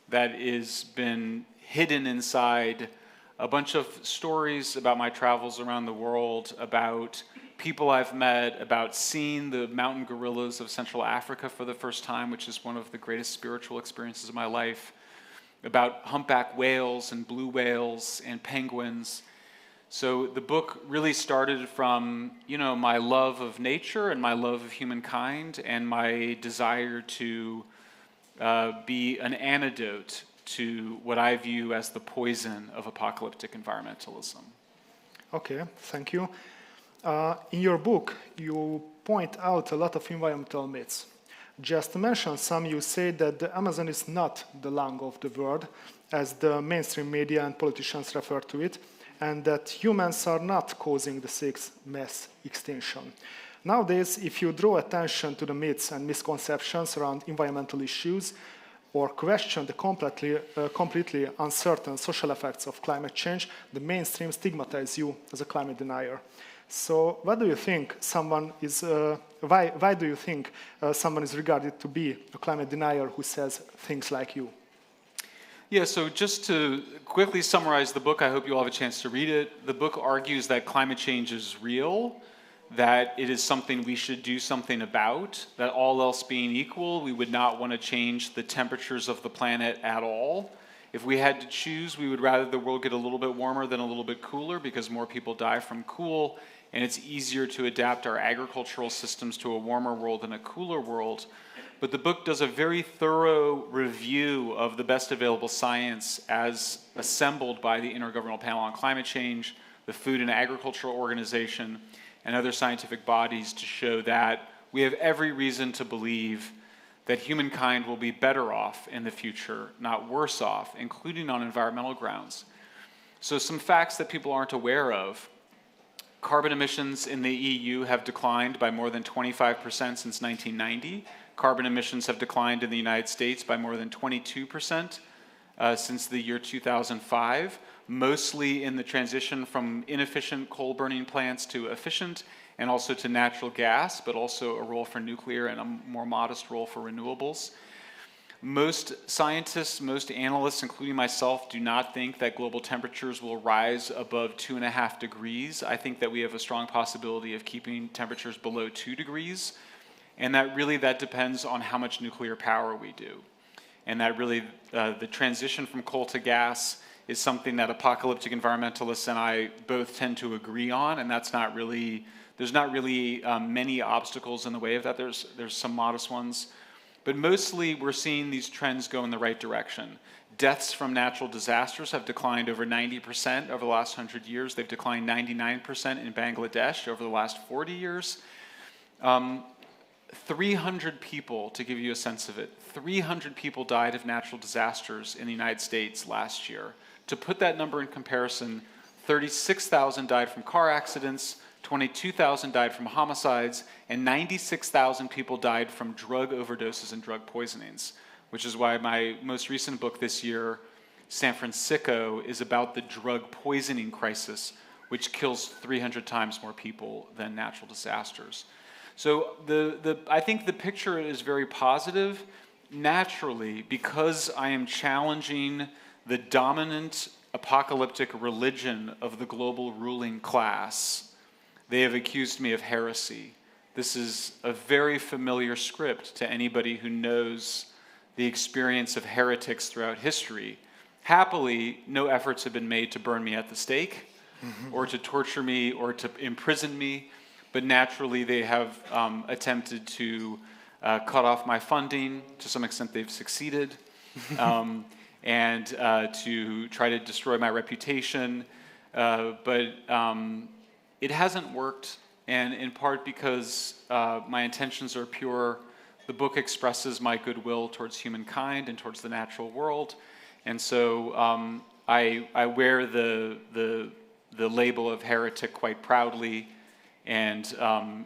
that has been hidden inside a bunch of stories about my travels around the world, about people I've met, about seeing the mountain gorillas of Central Africa for the first time, which is one of the greatest spiritual experiences of my life, about humpback whales and blue whales and penguins. So the book really started from, my love of nature and my love of humankind and my desire to be an antidote to what I view as the poison of apocalyptic environmentalism. Okay, thank you. In your book, you point out a lot of environmental myths. Just to mention some, you say that the Amazon is not the lung of the world, as the mainstream media and politicians refer to it, and that humans are not causing the sixth mass extinction. Nowadays, if you draw attention to the myths and misconceptions around environmental issues, or question the completely uncertain social effects of climate change, the mainstream stigmatizes you as a climate denier. So, what do you think someone is? Why do you think someone is regarded to be a climate denier who says things like you? Yeah, so just to quickly summarize the book, I hope you'll have a chance to read it. The book argues that climate change is real, that it is something we should do something about, that all else being equal, we would not want to change the temperatures of the planet at all. If we had to choose, we would rather the world get a little bit warmer than a little bit cooler because more people die from cool, and it's easier to adapt our agricultural systems to a warmer world than a cooler world. But the book does a very thorough review of the best available science as assembled by the Intergovernmental Panel on Climate Change, the Food and Agricultural Organization, and other scientific bodies to show that we have every reason to believe that humankind will be better off in the future, not worse off, including on environmental grounds. So some facts that people aren't aware of. Carbon emissions in the EU have declined by more than 25% since 1990. Carbon emissions have declined in the United States by more than 22% since the year 2005, mostly in the transition from inefficient coal-burning plants to efficient, and also to natural gas, but also a role for nuclear and a more modest role for renewables. Most scientists, most analysts, including myself, do not think that global temperatures will rise above 2.5 degrees. I think that we have a strong possibility of keeping temperatures below 2 degrees, and that depends on how much nuclear power we do. And that really, the transition from coal to gas is something that apocalyptic environmentalists and I both tend to agree on, and there's not really many obstacles in the way of that. There's some modest ones, but mostly we're seeing these trends go in the right direction. Deaths from natural disasters have declined over 90% over the last 100 years. They've declined 99% in Bangladesh over the last 40 years. 300 people, to give you a sense of it, 300 people died of natural disasters in the United States last year. To put that number in comparison, 36,000 died from car accidents, 22,000 died from homicides, and 96,000 people died from drug overdoses and drug poisonings, which is why my most recent book this year, San Francisco, is about the drug poisoning crisis, which kills 300 times more people than natural disasters. So I think the picture is very positive. Naturally, because I am challenging the dominant apocalyptic religion of the global ruling class, they have accused me of heresy. This is a very familiar script to anybody who knows the experience of heretics throughout history. Happily, no efforts have been made to burn me at the stake, or to torture me, or to imprison me, but naturally they have attempted to cut off my funding. To some extent they've succeeded, and to try to destroy my reputation, but it hasn't worked, and in part because my intentions are pure. The book expresses my goodwill towards humankind and towards the natural world, and so I wear the label of heretic quite proudly. And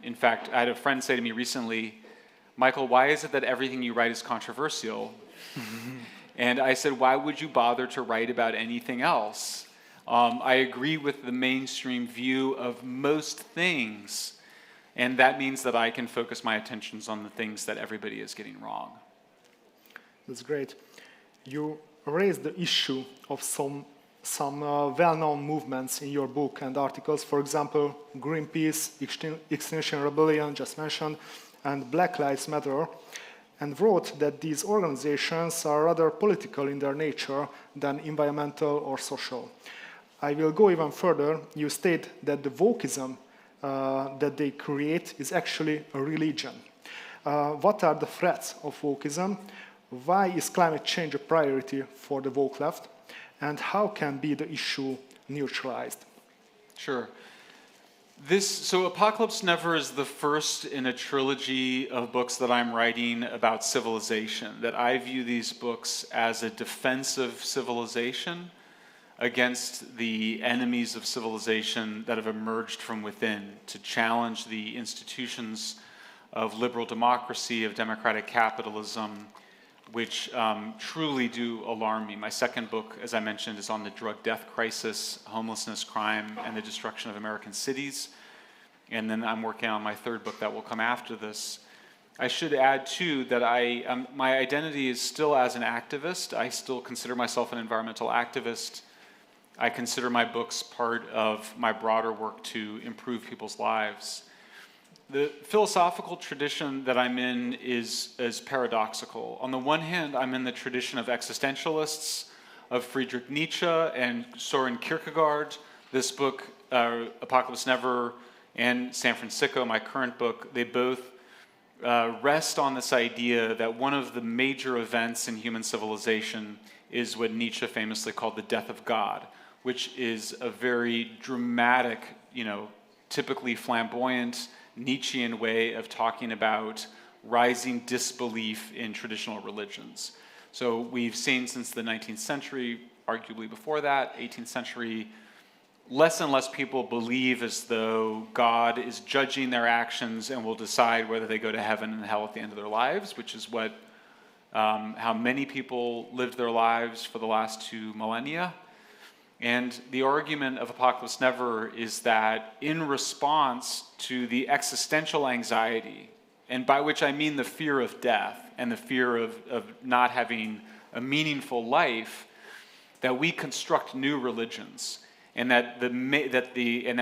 in fact, I had a friend say to me recently, "Michael, why is it that everything you write is controversial?" And I said, "Why would you bother to write about anything else? I agree with the mainstream view of most things, and that means that I can focus my attentions on the things that everybody is getting wrong." That's great. You raised the issue of some well-known movements in your book and articles. For example, Greenpeace, Extinction Rebellion, just mentioned, and Black Lives Matter, and wrote that these organizations are rather political in their nature than environmental or social. I will go even further. You state that the wokeism that they create is actually a religion. What are the threats of wokeism? Why is climate change a priority for the woke left? And how can be the issue neutralized? Sure. So Apocalypse Never is the first in a trilogy of books that I'm writing about civilization, that I view these books as a defense of civilization against the enemies of civilization that have emerged from within to challenge the institutions of liberal democracy, of democratic capitalism, which truly do alarm me. My second book, as I mentioned, is on the drug death crisis, homelessness, crime, and the destruction of American cities. And then I'm working on my third book that will come after this. I should add, too, that my identity is still as an activist. I still consider myself an environmental activist. I consider my books part of my broader work to improve people's lives. The philosophical tradition that I'm in is paradoxical. On the one hand, I'm in the tradition of existentialists, of Friedrich Nietzsche and Soren Kierkegaard. This book, Apocalypse Never, and San Francisco, my current book, they both rest on this idea that one of the major events in human civilization is what Nietzsche famously called the death of God, which is a very dramatic, typically flamboyant, Nietzschean way of talking about rising disbelief in traditional religions. So we've seen since the 19th century, arguably before that, 18th century, less and less people believe as though God is judging their actions and will decide whether they go to heaven and hell at the end of their lives, which is how many people lived their lives for the last 2 millennia. And the argument of Apocalypse Never is that in response to the existential anxiety, and by which I mean the fear of death and the fear of not having a meaningful life, that we construct new religions, and that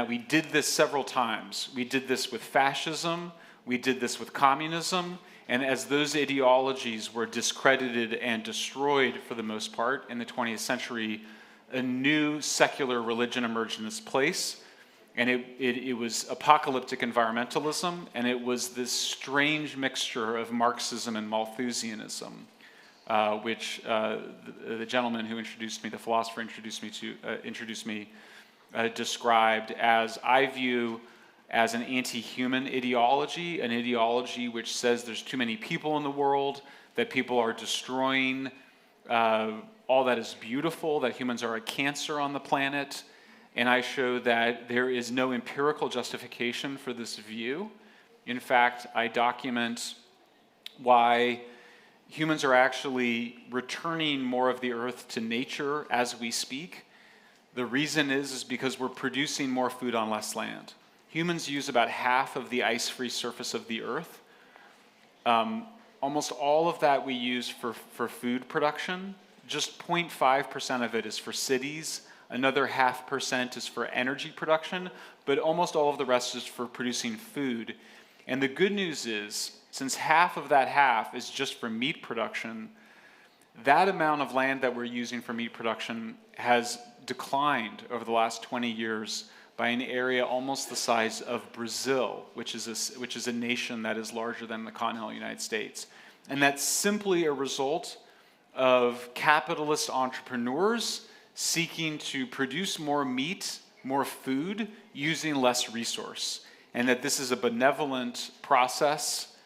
we did this several times. We did this with fascism, we did this with communism, and as those ideologies were discredited and destroyed for the most part in the 20th century, a new secular religion emerged in its place, and it was apocalyptic environmentalism, and it was this strange mixture of Marxism and Malthusianism, which the gentleman who introduced me, the philosopher introduced me, described as, I view, as an anti-human ideology, an ideology which says there's too many people in the world, that people are destroying all that is beautiful, that humans are a cancer on the planet. And I show that there is no empirical justification for this view. In fact, I document why humans are actually returning more of the earth to nature as we speak. The reason is because we're producing more food on less land. Humans use about half of the ice-free surface of the earth. Almost all of that we use for food production. Just 0.5% of it is for cities. Another 0.5% is for energy production, but almost all of the rest is for producing food. And the good news is, since half of that half is just for meat production, that amount of land that we're using for meat production has declined over the last 20 years by an area almost the size of Brazil, which is a nation that is larger than the continental United States. And that's simply a result of capitalist entrepreneurs seeking to produce more meat, more food, using less resource. And that this is a benevolent process,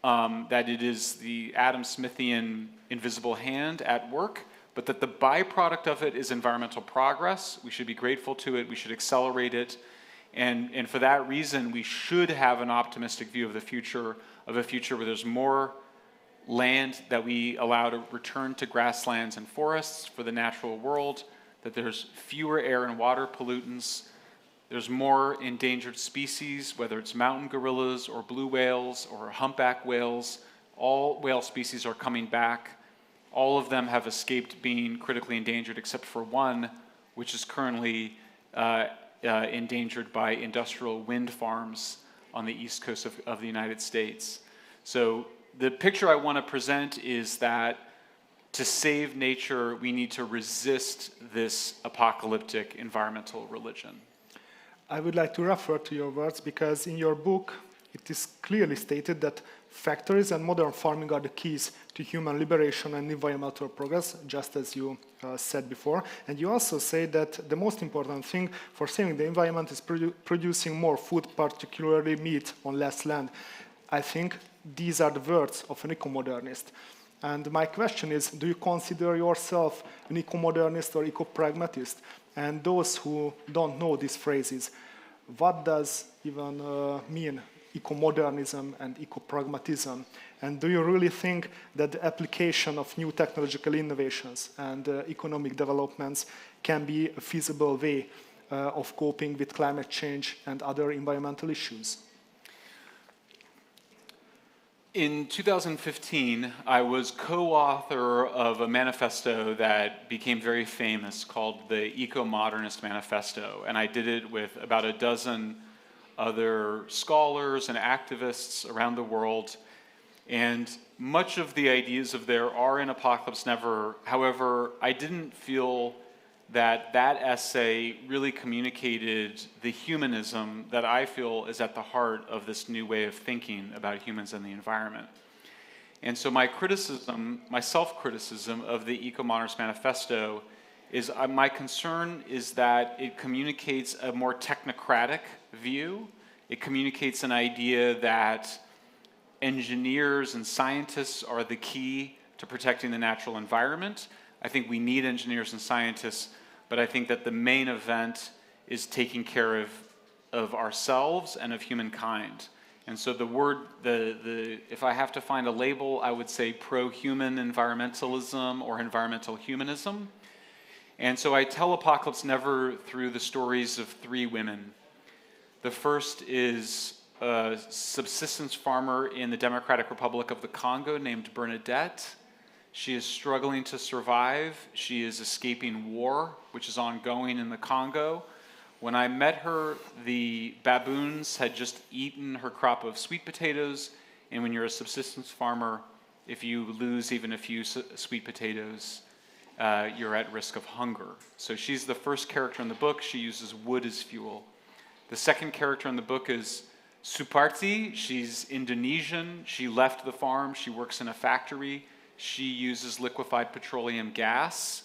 that it is the Adam Smithian invisible hand at work, but that the byproduct of it is environmental progress. We should be grateful to it, we should accelerate it, and for that reason we should have an optimistic view of a future where there's more land that we allow to return to grasslands and forests for the natural world, that there's fewer air and water pollutants, there's more endangered species, whether it's mountain gorillas or blue whales or humpback whales. All whale species are coming back. All of them have escaped being critically endangered except for one, which is currently endangered by industrial wind farms on the east coast of the United States. So the picture I want to present is that to save nature, we need to resist this apocalyptic environmental religion. I would like to refer to your words because in your book, it is clearly stated that factories and modern farming are the keys to human liberation and environmental progress, just as you said before. And you also say that the most important thing for saving the environment is producing more food, particularly meat, on less land. I think these are the words of an eco-modernist. And my question is, do you consider yourself an eco-modernist or eco-pragmatist? And those who don't know these phrases, what does even mean eco-modernism and eco-pragmatism? And do you really think that the application of new technological innovations and economic developments can be a feasible way of coping with climate change and other environmental issues? In 2015, I was co-author of a manifesto that became very famous called the Eco-Modernist Manifesto, and I did it with about a dozen other scholars and activists around the world, and much of the ideas of there are in Apocalypse Never. However, I didn't feel that that essay really communicated the humanism that I feel is at the heart of this new way of thinking about humans and the environment. And so my criticism, my self-criticism of the Eco-Modernist Manifesto is my concern is that it communicates a more technocratic view. It communicates an idea that engineers and scientists are the key to protecting the natural environment. I think we need engineers and scientists, but I think that the main event is taking care of ourselves and of humankind. And so the word, if I have to find a label, I would say pro-human environmentalism or environmental humanism. And so I tell Apocalypse Never through the stories of three women. The first is a subsistence farmer in the Democratic Republic of the Congo named Bernadette. She is struggling to survive. She is escaping war, which is ongoing in the Congo. When I met her, the baboons had just eaten her crop of sweet potatoes, and when you're a subsistence farmer, if you lose even a few sweet potatoes, you're at risk of hunger. So she's the first character in the book. She uses wood as fuel. The second character in the book is Suparti. She's Indonesian. She left the farm. She works in a factory. She uses liquefied petroleum gas,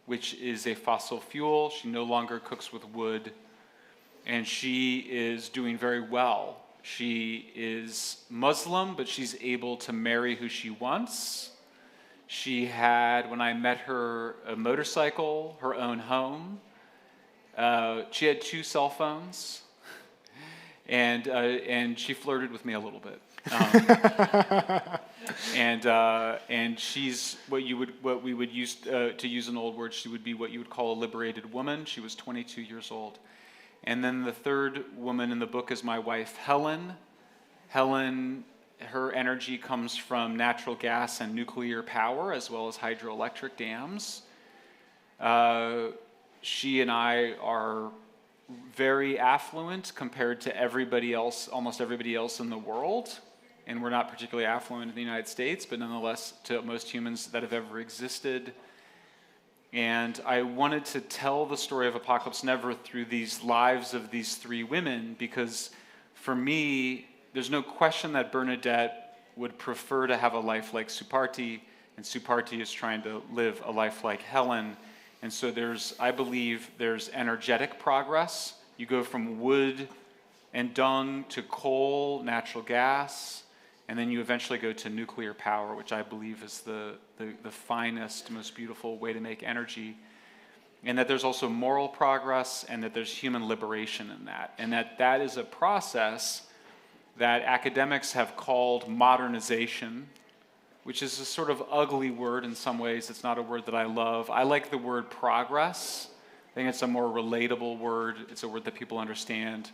which is a fossil fuel. She no longer cooks with wood. And she is doing very well. She is Muslim, but she's able to marry who she wants. She had, when I met her, a motorcycle, her own home. She had 2 cell phones. And she flirted with me a little bit, and she's what we would use to use an old word. She would be what you would call a liberated woman. She was 22 years old, and then the third woman in the book is my wife Helen. Helen, her energy comes from natural gas and nuclear power as well as hydroelectric dams. She and I are very affluent compared to everybody else, almost everybody else in the world. And we're not particularly affluent in the United States, but nonetheless to most humans that have ever existed. And I wanted to tell the story of Apocalypse Never through these lives of these 3 women, because for me, there's no question that Bernadette would prefer to have a life like Suparti, and Suparti is trying to live a life like Helen. And so I believe there's energetic progress. You go from wood and dung to coal, natural gas, and then you eventually go to nuclear power, which I believe is the finest, most beautiful way to make energy. And that there's also moral progress, and that there's human liberation in that. And that is a process that academics have called modernization, which is a sort of ugly word in some ways. It's not a word that I love. I like the word progress. I think it's a more relatable word. It's a word that people understand.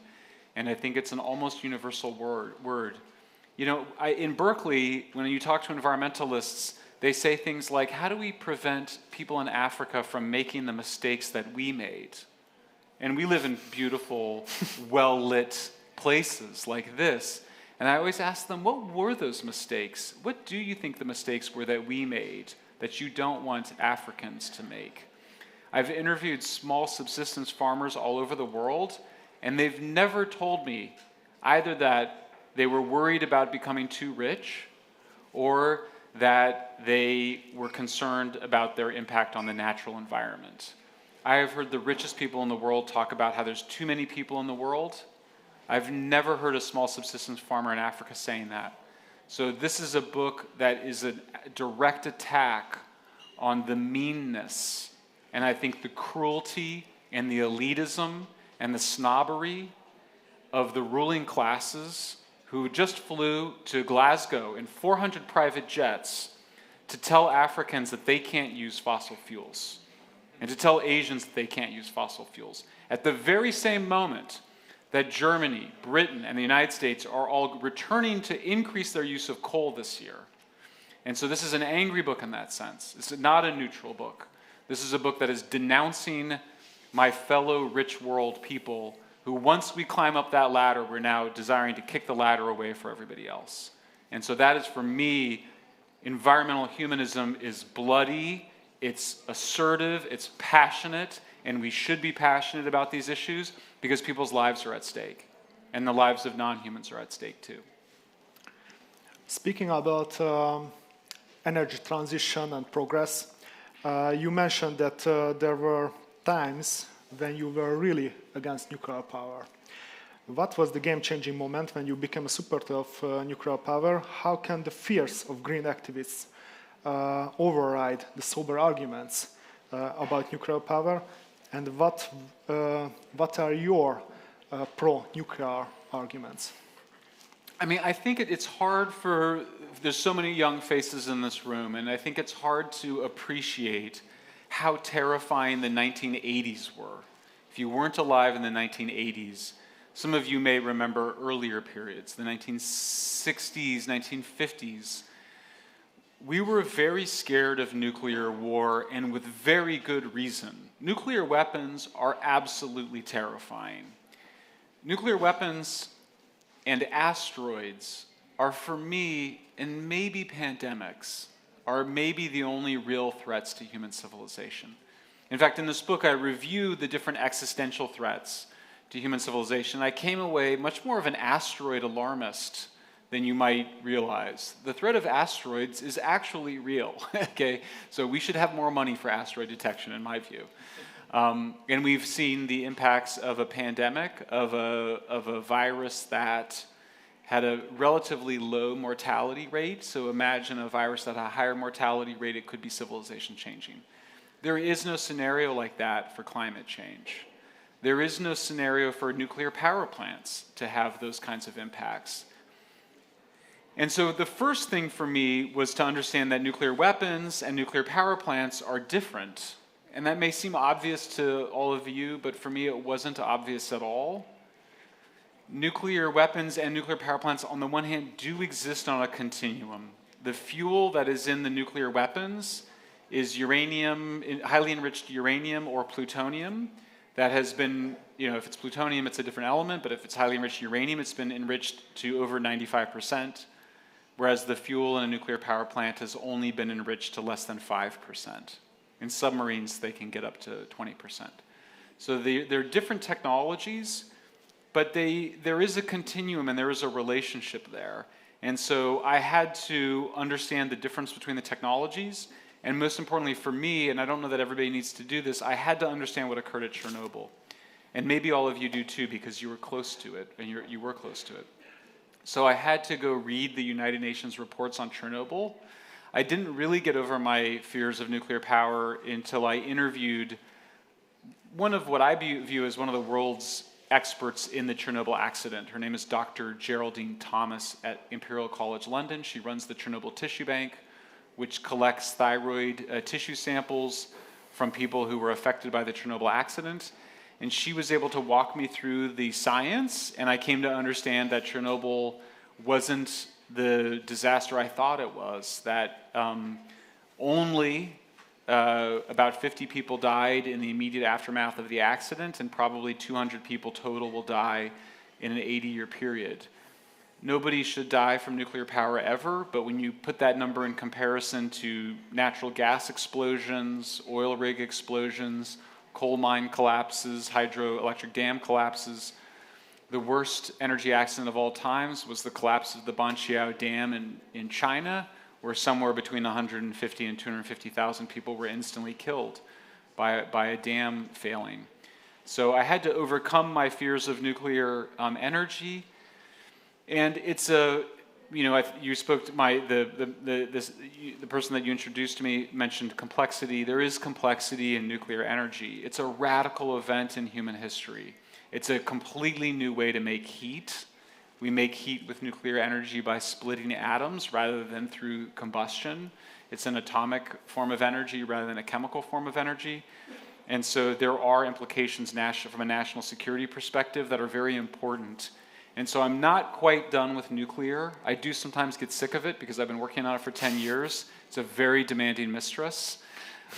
And I think it's an almost universal word. You know, in Berkeley, when you talk to environmentalists, they say things like, how do we prevent people in Africa from making the mistakes that we made? And we live in beautiful, well-lit places like this. And I always ask them, what were those mistakes? What do you think the mistakes were that we made that you don't want Africans to make? I've interviewed small subsistence farmers all over the world, and they've never told me either that they were worried about becoming too rich or that they were concerned about their impact on the natural environment. I have heard the richest people in the world talk about how there's too many people in the world. I've never heard a small subsistence farmer in Africa saying that. So this is a book that is a direct attack on the meanness, and I think the cruelty and the elitism and the snobbery of the ruling classes who just flew to Glasgow in 400 private jets to tell Africans that they can't use fossil fuels, and to tell Asians that they can't use fossil fuels. At the very same moment that Germany, Britain, and the United States are all returning to increase their use of coal this year. And so this is an angry book in that sense. It's not a neutral book. This is a book that is denouncing my fellow rich world people who, once we climb up that ladder, we're now desiring to kick the ladder away for everybody else. And so that is, for me, environmental humanism is bloody, it's assertive, it's passionate, and we should be passionate about these issues because people's lives are at stake, and the lives of non-humans are at stake too. Speaking about energy transition and progress, you mentioned that there were times when you were really against nuclear power. What was the game-changing moment when you became a supporter of nuclear power? How can the fears of green activists override the sober arguments about nuclear power? And what are your pro-nuclear arguments? I mean, I think it's hard for, there's so many young faces in this room, and I think it's hard to appreciate how terrifying the 1980s were. If you weren't alive in the 1980s, some of you may remember earlier periods, the 1960s, 1950s. We were very scared of nuclear war, and with very good reason. Nuclear weapons are absolutely terrifying. Nuclear weapons and asteroids are, for me, and maybe pandemics, are maybe the only real threats to human civilization. In fact, in this book, I review the different existential threats to human civilization. I came away much more of an asteroid alarmist than you might realize. The threat of asteroids is actually real, okay? So we should have more money for asteroid detection, in my view. And we've seen the impacts of a pandemic, of a virus that had a relatively low mortality rate. So imagine a virus that had a higher mortality rate, it could be civilization changing. There is no scenario like that for climate change. There is no scenario for nuclear power plants to have those kinds of impacts. And so the first thing for me was to understand that nuclear weapons and nuclear power plants are different. And that may seem obvious to all of you, but for me it wasn't obvious at all. Nuclear weapons and nuclear power plants, on the one hand, do exist on a continuum. The fuel that is in the nuclear weapons is uranium, highly enriched uranium or plutonium that has been, if it's plutonium, it's a different element, but if it's highly enriched uranium, it's been enriched to over 95%, whereas the fuel in a nuclear power plant has only been enriched to less than 5%. In submarines, they can get up to 20%. So they're different technologies, but there is a continuum and there is a relationship there. And so I had to understand the difference between the technologies, and most importantly for me, and I don't know that everybody needs to do this, I had to understand what occurred at Chernobyl. And maybe all of you do too, because you were close to it, and you were close to it. So I had to go read the United Nations reports on Chernobyl. I didn't really get over my fears of nuclear power until I interviewed one of what I view as one of the world's experts in the Chernobyl accident. Her name is Dr. Geraldine Thomas at Imperial College London. She runs the Chernobyl Tissue Bank, which collects thyroid tissue samples from people who were affected by the Chernobyl accident. And she was able to walk me through the science, and I came to understand that Chernobyl wasn't the disaster I thought it was, that only about 50 people died in the immediate aftermath of the accident, and probably 200 people total will die in an 80-year period. Nobody should die from nuclear power ever, but when you put that number in comparison to natural gas explosions, oil rig explosions, coal mine collapses, hydroelectric dam collapses, the worst energy accident of all times was the collapse of the Banqiao Dam in China, where somewhere between 150 and 250,000 people were instantly killed by a dam failing. So I had to overcome my fears of nuclear energy. And it's you spoke to the person that you introduced to me mentioned complexity. There is complexity in nuclear energy. It's a radical event in human history. It's a completely new way to make heat. We make heat with nuclear energy by splitting atoms rather than through combustion. It's an atomic form of energy rather than a chemical form of energy. And so there are implications from a national security perspective that are very important. And so I'm not quite done with nuclear. I do sometimes get sick of it because I've been working on it for 10 years. It's a very demanding mistress.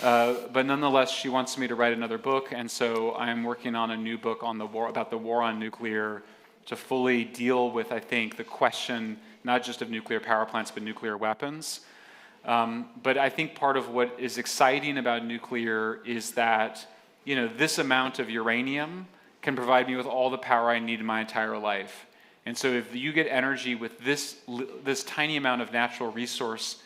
But nonetheless, she wants me to write another book, and so I'm working on a new book on about the war on nuclear to fully deal with, I think, the question not just of nuclear power plants, but nuclear weapons. But I think part of what is exciting about nuclear is that, this amount of uranium can provide me with all the power I need in my entire life. And so if you get energy with this tiny amount of natural resource,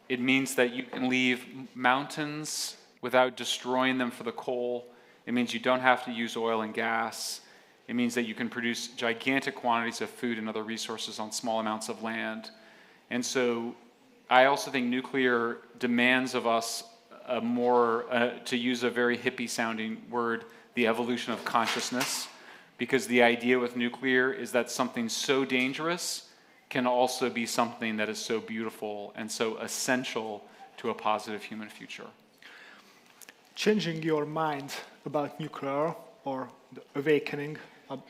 it means that you can leave mountains without destroying them for the coal. It means you don't have to use oil and gas. It means that you can produce gigantic quantities of food and other resources on small amounts of land. And so I also think nuclear demands of us a more, to use a very hippie-sounding word, the evolution of consciousness, because the idea with nuclear is that something so dangerous can also be something that is so beautiful and so essential to a positive human future. Changing your mind about nuclear, or the awakening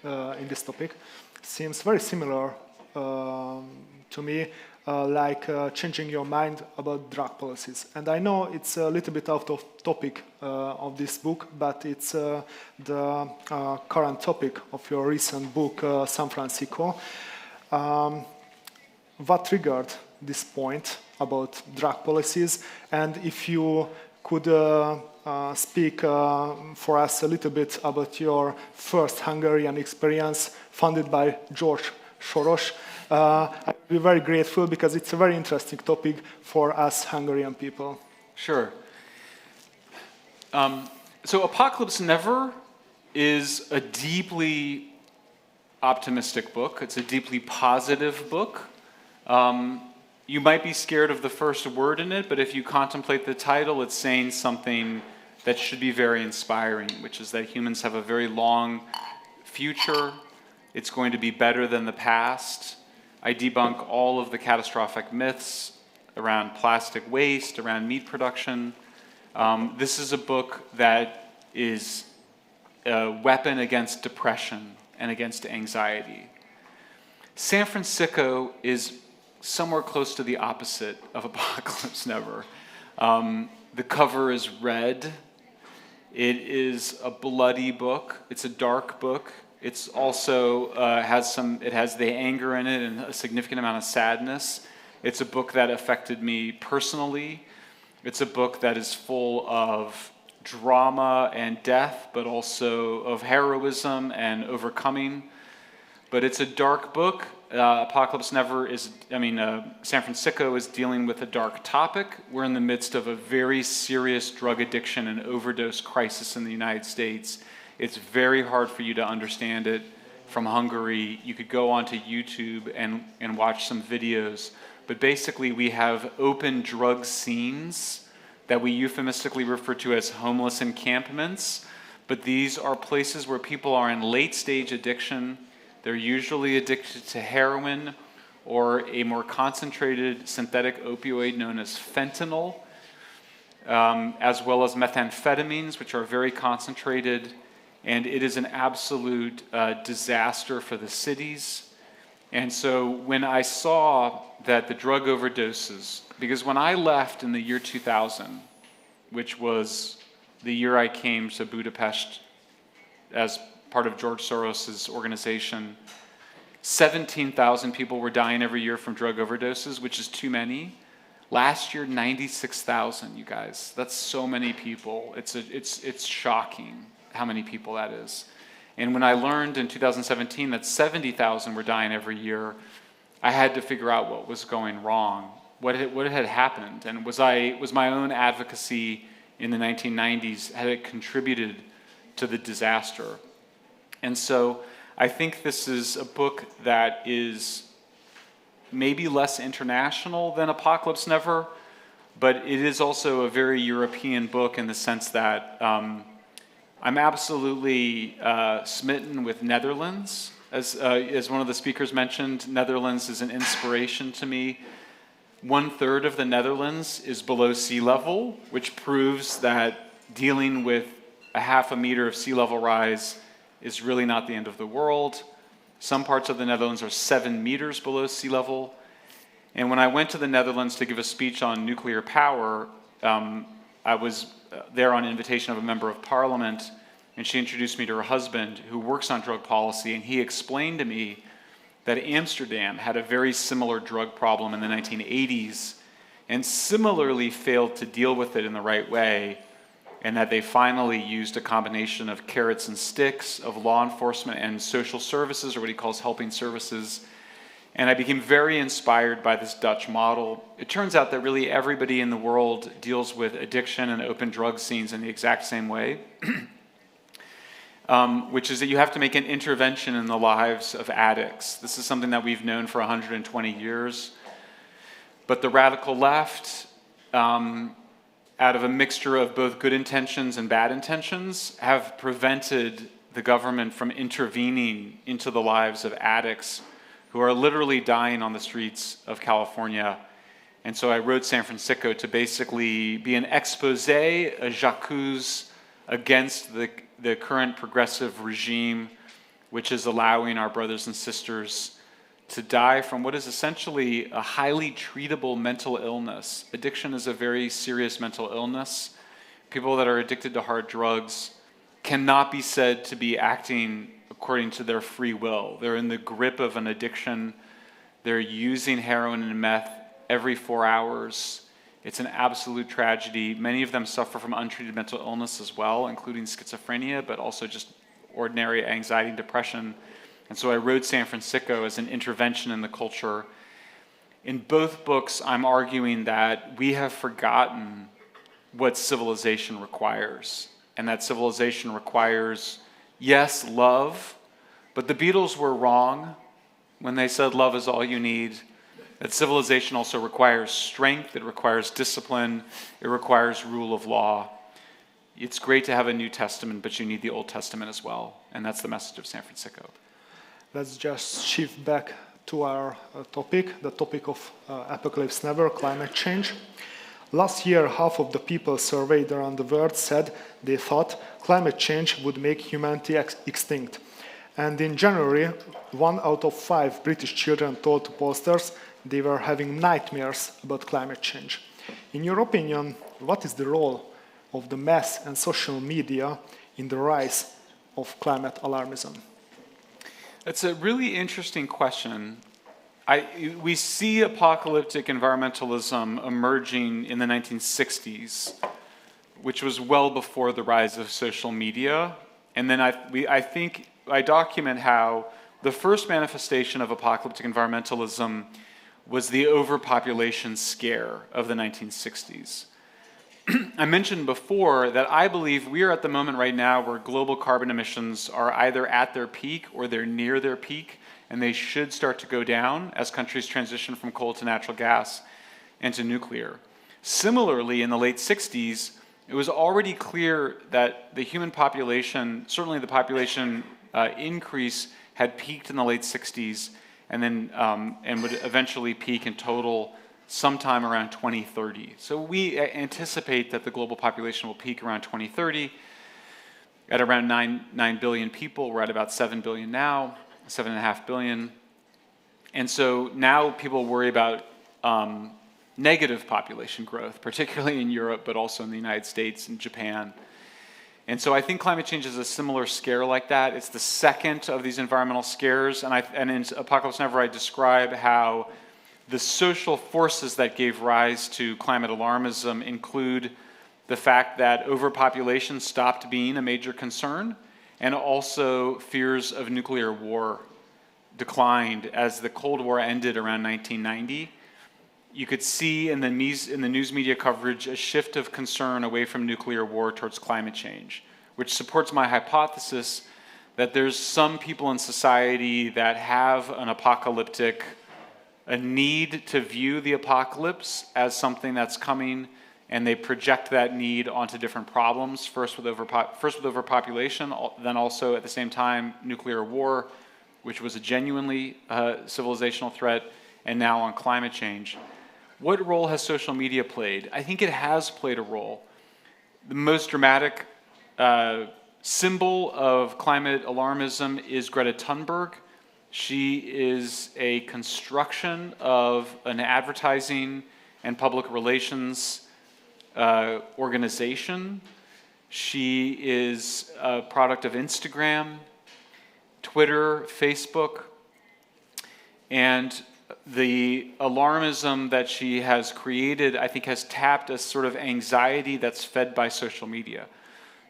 in this topic, seems very similar to me, like changing your mind about drug policies. And I know it's a little bit out of topic of this book, but it's the current topic of your recent book, San Francisco. What triggered this point about drug policies. And if you could speak for us a little bit about your first Hungarian experience funded by George Soros, I'd be very grateful because it's a very interesting topic for us Hungarian people. Sure. So Apocalypse Never is a deeply optimistic book. It's a deeply positive book. You might be scared of the first word in it, but if you contemplate the title, it's saying something that should be very inspiring, which is that humans have a very long future. It's going to be better than the past. I debunk all of the catastrophic myths around plastic waste, around meat production. This is a book that is a weapon against depression and against anxiety. San Francisco is somewhere close to the opposite of Apocalypse Never. The cover is red. It is a bloody book. It's a dark book. It's also has the anger in it and a significant amount of sadness. It's a book that affected me personally. It's a book that is full of drama and death, but also of heroism and overcoming. But it's a dark book. Apocalypse Never is, San Francisco is dealing with a dark topic. We're in the midst of a very serious drug addiction and overdose crisis in the United States. It's very hard for you to understand it from Hungary. You could go onto YouTube and watch some videos. But basically, we have open drug scenes that we euphemistically refer to as homeless encampments. But these are places where people are in late-stage addiction. They're usually addicted to heroin or a more concentrated synthetic opioid known as fentanyl, as well as methamphetamines, which are very concentrated. And it is an absolute disaster for the cities. And so when I saw that the drug overdoses, because when I left in the year 2000, which was the year I came to Budapest as part of George Soros's organization, 17,000 people were dying every year from drug overdoses, which is too many. Last year, 96,000, you guys. That's so many people. It's shocking how many people that is. And when I learned in 2017 that 70,000 were dying every year, I had to figure out what was going wrong, what had happened, and was my own advocacy in the 1990s, had it contributed to the disaster? And so I think this is a book that is maybe less international than Apocalypse Never, but it is also a very European book in the sense that I'm absolutely smitten with Netherlands. As one of the speakers mentioned, Netherlands is an inspiration to me. 1/3 of the Netherlands is below sea level, which proves that dealing with a 0.5 meter of sea level rise is really not the end of the world. Some parts of the Netherlands are 7 meters below sea level. And when I went to the Netherlands to give a speech on nuclear power, I was there on invitation of a member of parliament, and she introduced me to her husband, who works on drug policy, and he explained to me that Amsterdam had a very similar drug problem in the 1980s and similarly failed to deal with it in the right way, and that they finally used a combination of carrots and sticks, of law enforcement and social services, or what he calls helping services. And I became very inspired by this Dutch model. It turns out that really everybody in the world deals with addiction and open drug scenes in the exact same way, which is that you have to make an intervention in the lives of addicts. This is something that we've known for 120 years. But the radical left, out of a mixture of both good intentions and bad intentions, have prevented the government from intervening into the lives of addicts who are literally dying on the streets of California. And so I wrote San Francisco to basically be an expose, a j'accuse against the current progressive regime, which is allowing our brothers and sisters to die from what is essentially a highly treatable mental illness. Addiction is a very serious mental illness. People that are addicted to hard drugs cannot be said to be acting according to their free will. They're in the grip of an addiction. They're using heroin and meth every 4 hours. It's an absolute tragedy. Many of them suffer from untreated mental illness as well, including schizophrenia, but also just ordinary anxiety and depression. And so I wrote San Francisco as an intervention in the culture. In both books, I'm arguing that we have forgotten what civilization requires. And that civilization requires, yes, love, but the Beatles were wrong when they said love is all you need. That civilization also requires strength, it requires discipline, it requires rule of law. It's great to have a New Testament, but you need the Old Testament as well. And that's the message of San Francisco. Let's just shift back to our topic, the topic of Apocalypse Never, climate change. Last year, half of the people surveyed around the world said they thought climate change would make humanity extinct. And in January, 1 out of 5 British children told to pollsters they were having nightmares about climate change. In your opinion, what is the role of the mass and social media in the rise of climate alarmism? That's a really interesting question. We see apocalyptic environmentalism emerging in the 1960s, which was well before the rise of social media. And then I think I document how the first manifestation of apocalyptic environmentalism was the overpopulation scare of the 1960s. I mentioned before that I believe we are at the moment right now where global carbon emissions are either at their peak or they're near their peak, and they should start to go down as countries transition from coal to natural gas and to nuclear. Similarly, in the late 60s, it was already clear that the human population, certainly the population increase, had peaked in the late 60s and then and would eventually peak in total sometime around 2030. So we anticipate that the global population will peak around 2030 at around 9 billion people. We're at about 7 billion now, 7.5 billion. And so now people worry about negative population growth, particularly in Europe, but also in the United States and Japan. And so I think climate change is a similar scare like that. It's the second of these environmental scares. And in Apocalypse Never, I describe how the social forces that gave rise to climate alarmism include the fact that overpopulation stopped being a major concern, and also fears of nuclear war declined as the Cold War ended around 1990. You could see in the news media coverage a shift of concern away from nuclear war towards climate change, which supports my hypothesis that there's some people in society that have an apocalyptic, a need to view the apocalypse as something that's coming, and they project that need onto different problems, first with overpopulation, then also at the same time nuclear war, which was a genuinely civilizational threat, and now on climate change. What role has social media played? I think it has played a role. The most dramatic symbol of climate alarmism is Greta Thunberg. She is a construction of an advertising and public relations organization. She is a product of Instagram, Twitter, Facebook, and the alarmism that she has created, I think, has tapped a sort of anxiety that's fed by social media.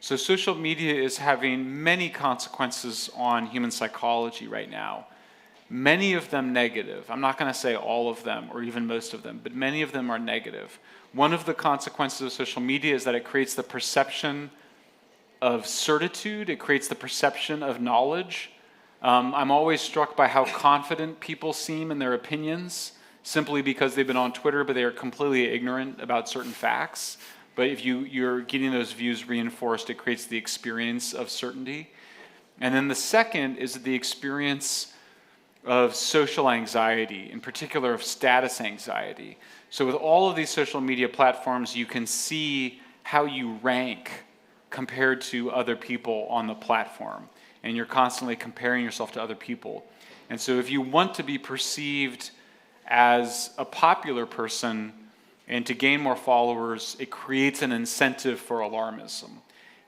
So social media is having many consequences on human psychology right now. Many of them negative. I'm not going to say all of them or even most of them, but many of them are negative. One of the consequences of social media is that it creates the perception of certitude. It creates the perception of knowledge. I'm always struck by how confident people seem in their opinions simply because they've been on Twitter, but they are completely ignorant about certain facts. But if you're getting those views reinforced, it creates the experience of certainty. And then the second is the experience of social anxiety, in particular of status anxiety. So with all of these social media platforms, you can see how you rank compared to other people on the platform. And you're constantly comparing yourself to other people. And so if you want to be perceived as a popular person and to gain more followers, it creates an incentive for alarmism.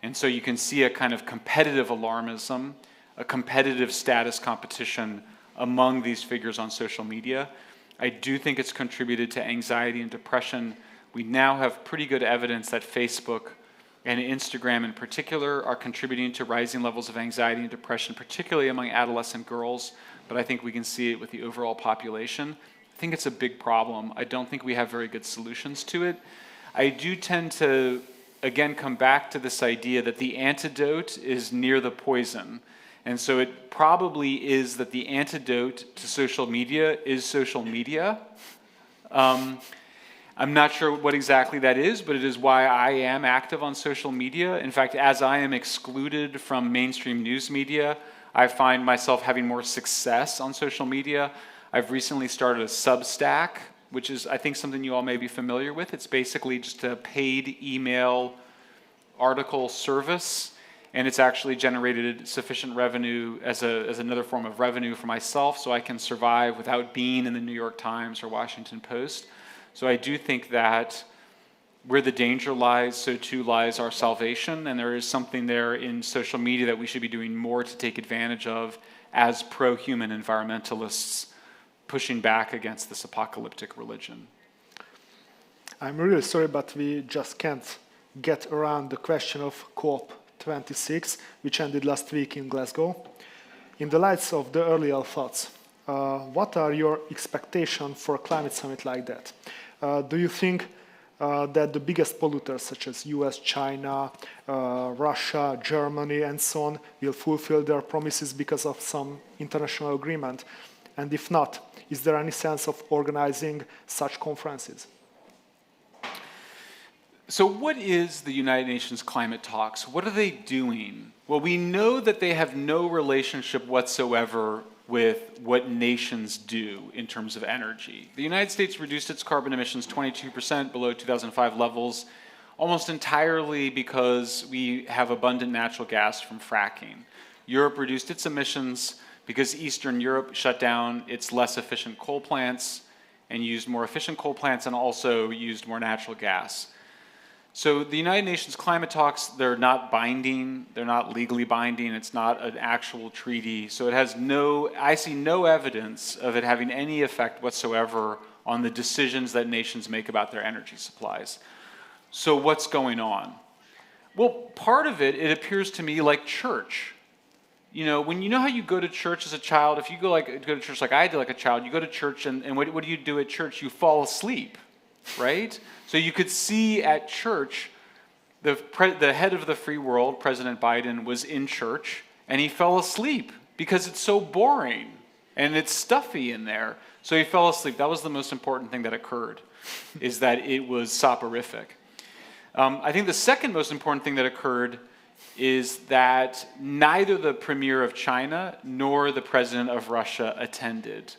And so you can see a kind of competitive alarmism, a competitive status competition among these figures on social media. I do think it's contributed to anxiety and depression. We now have pretty good evidence that Facebook and Instagram in particular are contributing to rising levels of anxiety and depression, particularly among adolescent girls, but I think we can see it with the overall population. I think it's a big problem. I don't think we have very good solutions to it. I do tend to, again, come back to this idea that the antidote is near the poison. And so it probably is that the antidote to social media is social media. I'm not sure what exactly that is, but it is why I am active on social media. In fact, as I am excluded from mainstream news media, I find myself having more success on social media. I've recently started a Substack, which is, I think, something you all may be familiar with. It's basically just a paid email article service, and it's actually generated sufficient revenue as another form of revenue for myself so I can survive without being in the New York Times or Washington Post. So I do think that where the danger lies, so too lies our salvation, and there is something there in social media that we should be doing more to take advantage of as pro-human environmentalists pushing back against this apocalyptic religion. I'm really sorry, but we just can't get around the question of COP26, which ended last week in Glasgow. In the light of the earlier thoughts, what are your expectations for a climate summit like that? Do you think that the biggest polluters, such as US, China, Russia, Germany, and so on, will fulfill their promises because of some international agreement? And if not, is there any sense of organizing such conferences? So what is the United Nations climate talks? What are they doing? Well, we know that they have no relationship whatsoever with what nations do in terms of energy. The United States reduced its carbon emissions 22% below 2005 levels, almost entirely because we have abundant natural gas from fracking. Europe reduced its emissions because Eastern Europe shut down its less efficient coal plants and used more efficient coal plants and also used more natural gas. So the United Nations climate talks, they're not binding, they're not legally binding, it's not an actual treaty. So it has I see no evidence of it having any effect whatsoever on the decisions that nations make about their energy supplies. So what's going on? Well, part of it appears to me like church. You know how you go to church as a child, if you go to church like I did like a child, you go to church and what do you do at church? You fall asleep, right? So you could see at church, the head of the free world, President Biden, was in church, and he fell asleep because it's so boring, and it's stuffy in there. So he fell asleep. That was the most important thing that occurred, is that it was soporific. I think the second most important thing that occurred is that neither the premier of China nor the president of Russia attended.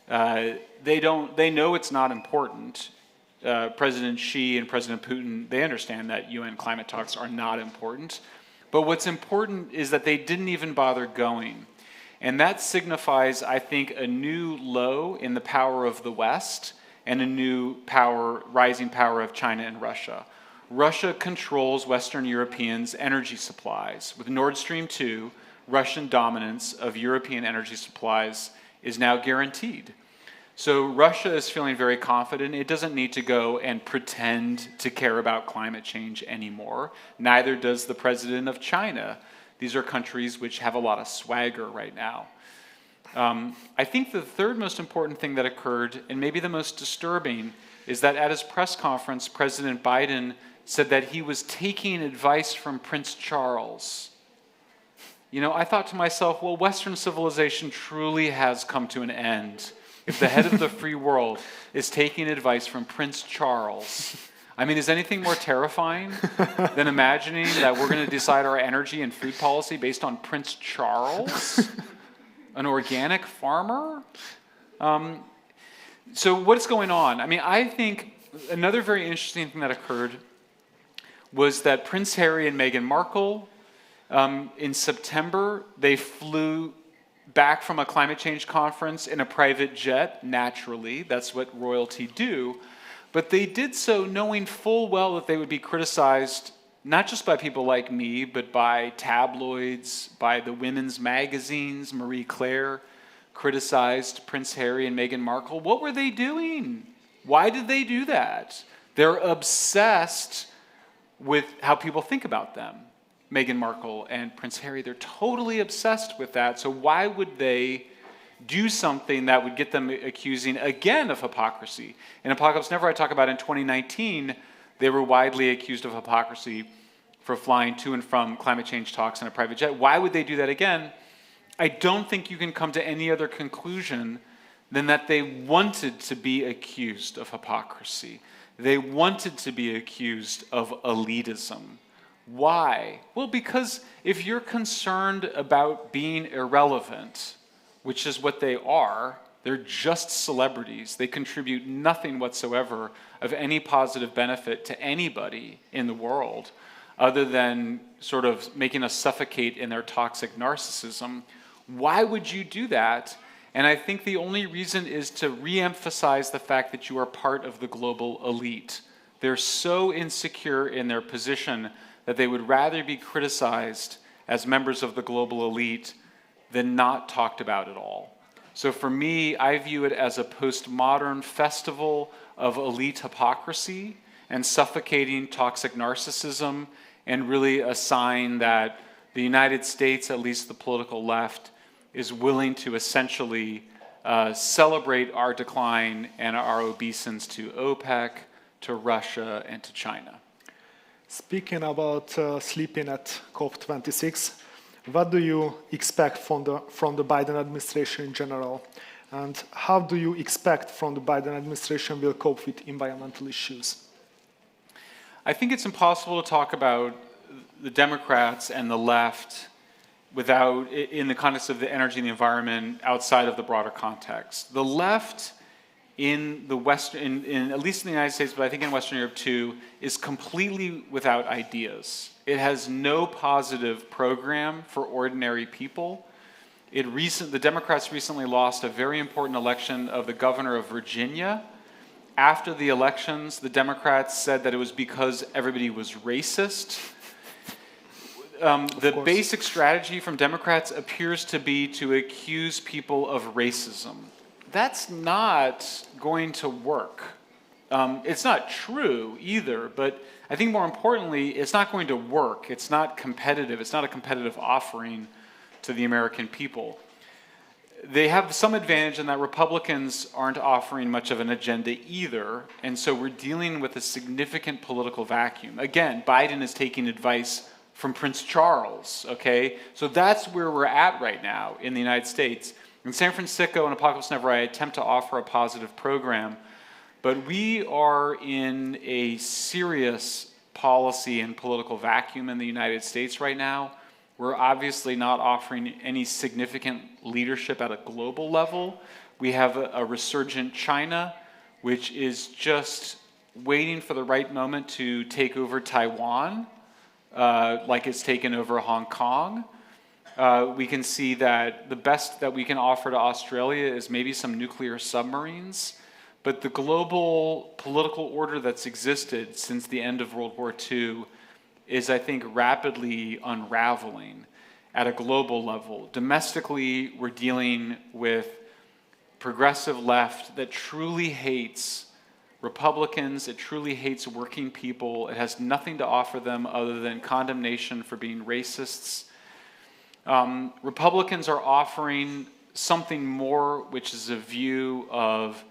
They know it's not important. President Xi and President Putin, they understand that UN climate talks are not important. But what's important is that they didn't even bother going. And that signifies, I think, a new low in the power of the West and a new rising power of China and Russia. Russia controls Western Europeans' energy supplies. With Nord Stream 2, Russian dominance of European energy supplies is now guaranteed. So Russia is feeling very confident. It doesn't need to go and pretend to care about climate change anymore. Neither does the president of China. These are countries which have a lot of swagger right now. I think the third most important thing that occurred, and maybe the most disturbing, is that at his press conference, President Biden said that he was taking advice from Prince Charles. I thought to myself, well, Western civilization truly has come to an end if the head of the free world is taking advice from Prince Charles. I mean, is anything more terrifying than imagining that we're going to decide our energy and food policy based on Prince Charles, an organic farmer? So what's going on? I mean, I think another very interesting thing that occurred was that Prince Harry and Meghan Markle, in September, they flew back from a climate change conference in a private jet, naturally. That's what royalty do. But they did so knowing full well that they would be criticized, not just by people like me, but by tabloids, by the women's magazines, Marie Claire, criticized Prince Harry and Meghan Markle. What were they doing? Why did they do that? They're obsessed with how people think about them. Meghan Markle and Prince Harry, they're totally obsessed with that. So why would they do something that would get them accusing again of hypocrisy? In Apocalypse Never, I talk about in 2019, they were widely accused of hypocrisy for flying to and from climate change talks in a private jet. Why would they do that again? I don't think you can come to any other conclusion than that they wanted to be accused of hypocrisy. They wanted to be accused of elitism. Why? Well, because if you're concerned about being irrelevant, which is what they are, they're just celebrities. They contribute nothing whatsoever of any positive benefit to anybody in the world other than sort of making us suffocate in their toxic narcissism. Why would you do that? And I think the only reason is to re-emphasize the fact that you are part of the global elite. They're so insecure in their position that they would rather be criticized as members of the global elite than not talked about at all. So for me, I view it as a postmodern festival of elite hypocrisy and suffocating toxic narcissism, and really a sign that the United States, at least the political left, is willing to essentially celebrate our decline and our obeisance to OPEC, to Russia, and to China. Speaking about sleeping at COP26, what do you expect from the Biden administration in general? And how do you expect from the Biden administration will cope with environmental issues? I think it's impossible to talk about the Democrats and the left without, in the context of the energy and the environment, outside of the broader context. The left in the Western, at least in the United States, but I think in Western Europe too, is completely without ideas. It has no positive program for ordinary people. The Democrats recently lost a very important election of the governor of Virginia. After the elections, the Democrats said that it was because everybody was racist. The basic strategy from Democrats appears to be to accuse people of racism. That's not going to work. It's not true either, but I think more importantly, it's not going to work. It's not competitive. It's not a competitive offering to the American people. They have some advantage in that Republicans aren't offering much of an agenda either, and so we're dealing with a significant political vacuum. Again, Biden is taking advice from Prince Charles, okay? So that's where we're at right now in the United States. In San Francisco and Apocalypse Never, I attempt to offer a positive program, but we are in a serious policy and political vacuum in the United States right now. We're obviously not offering any significant leadership at a global level. We have a resurgent China, which is just waiting for the right moment to take over Taiwan, like it's taken over Hong Kong. We can see that the best that we can offer to Australia is maybe some nuclear submarines. But the global political order that's existed since the end of World War II is, I think, rapidly unraveling at a global level. Domestically, we're dealing with progressive left that truly hates Republicans, it truly hates working people, it has nothing to offer them other than condemnation for being racists. Republicans are offering something more, which is a view of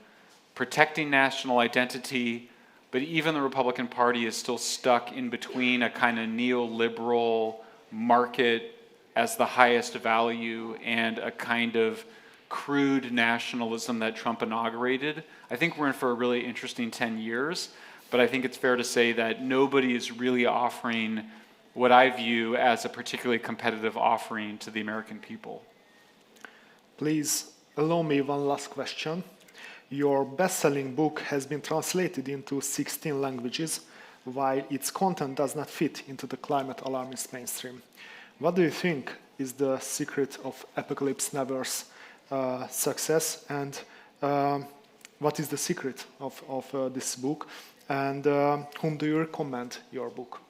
protecting national identity, but even the Republican Party is still stuck in between a kind of neoliberal market as the highest value and a kind of crude nationalism that Trump inaugurated. I think we're in for a really interesting 10 years, but I think it's fair to say that nobody is really offering what I view as a particularly competitive offering to the American people. Please allow me one last question. Your best-selling book has been translated into 16 languages, while its content does not fit into the climate alarmist mainstream. What do you think is the secret of Apocalypse Never's success, and what is the secret of this book, and whom do you recommend your book?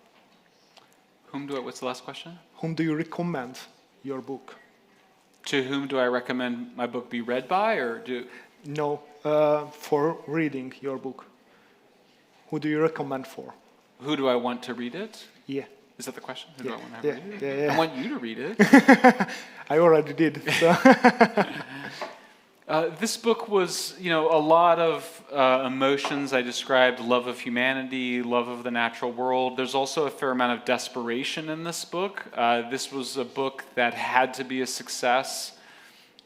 What's the last question? Whom do you recommend your book? To whom do I recommend my book be read by, or do? No, for reading your book. Who do you recommend for? Who do I want to read it? Yeah. Is that the question? Who do I want to read it? Yeah. I want you to read it. I already did. So. This book was, a lot of emotions. I described love of humanity, love of the natural world. There's also a fair amount of desperation in this book. This was a book that had to be a success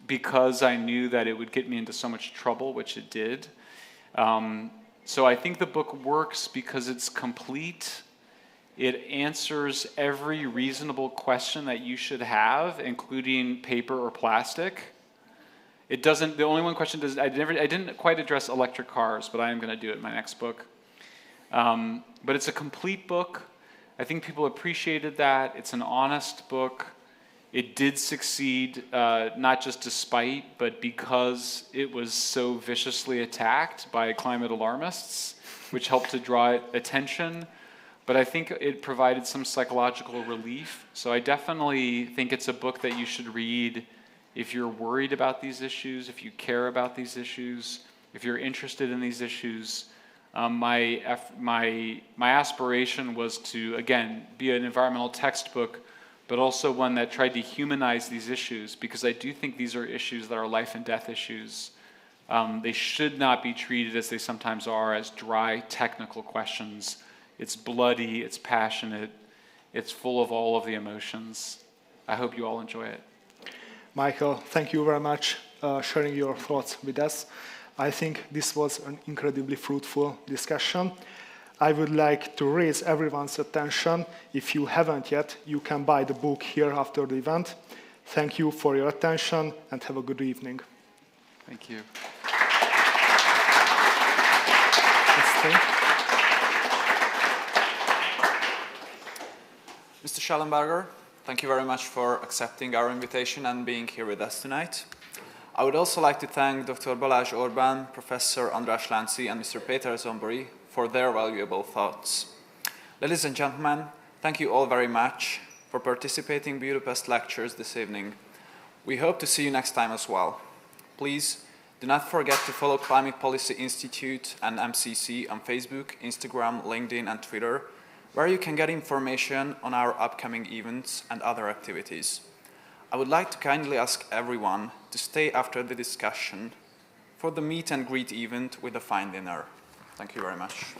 because I knew that it would get me into so much trouble, which it did. So I think the book works because it's complete. It answers every reasonable question that you should have, including paper or plastic. It doesn't. The only one question I didn't quite address electric cars, but I am going to do it in my next book. But it's a complete book. I think people appreciated that. It's an honest book. It did succeed, not just despite, but because it was so viciously attacked by climate alarmists, which helped to draw attention. But I think it provided some psychological relief. So I definitely think it's a book that you should read if you're worried about these issues, if you care about these issues, if you're interested in these issues. My aspiration was to, again, be an environmental textbook, but also one that tried to humanize these issues, because I do think these are issues that are life and death issues. They should not be treated, as they sometimes are, as dry technical questions. It's bloody, it's passionate, it's full of all of the emotions. I hope you all enjoy it. Michael, thank you very much sharing your thoughts with us. I think this was an incredibly fruitful discussion. I would like to raise everyone's attention. If you haven't yet, you can buy the book here after the event. Thank you for your attention and have a good evening. Thank you. Mr. Shellenberger, thank you very much for accepting our invitation and being here with us tonight. I would also like to thank Dr. Balázs Orbán, Professor András Lánci, and Mr. Péter Zombori for their valuable thoughts. Ladies and gentlemen, thank you all very much for participating in Budapest Lectures this evening. We hope to see you next time as well. Please do not forget to follow Climapolitikai Institute and MCC on Facebook, Instagram, LinkedIn, and Twitter, where you can get information on our upcoming events and other activities. I would like to kindly ask everyone to stay after the discussion for the meet and greet event with a fine dinner. Thank you very much.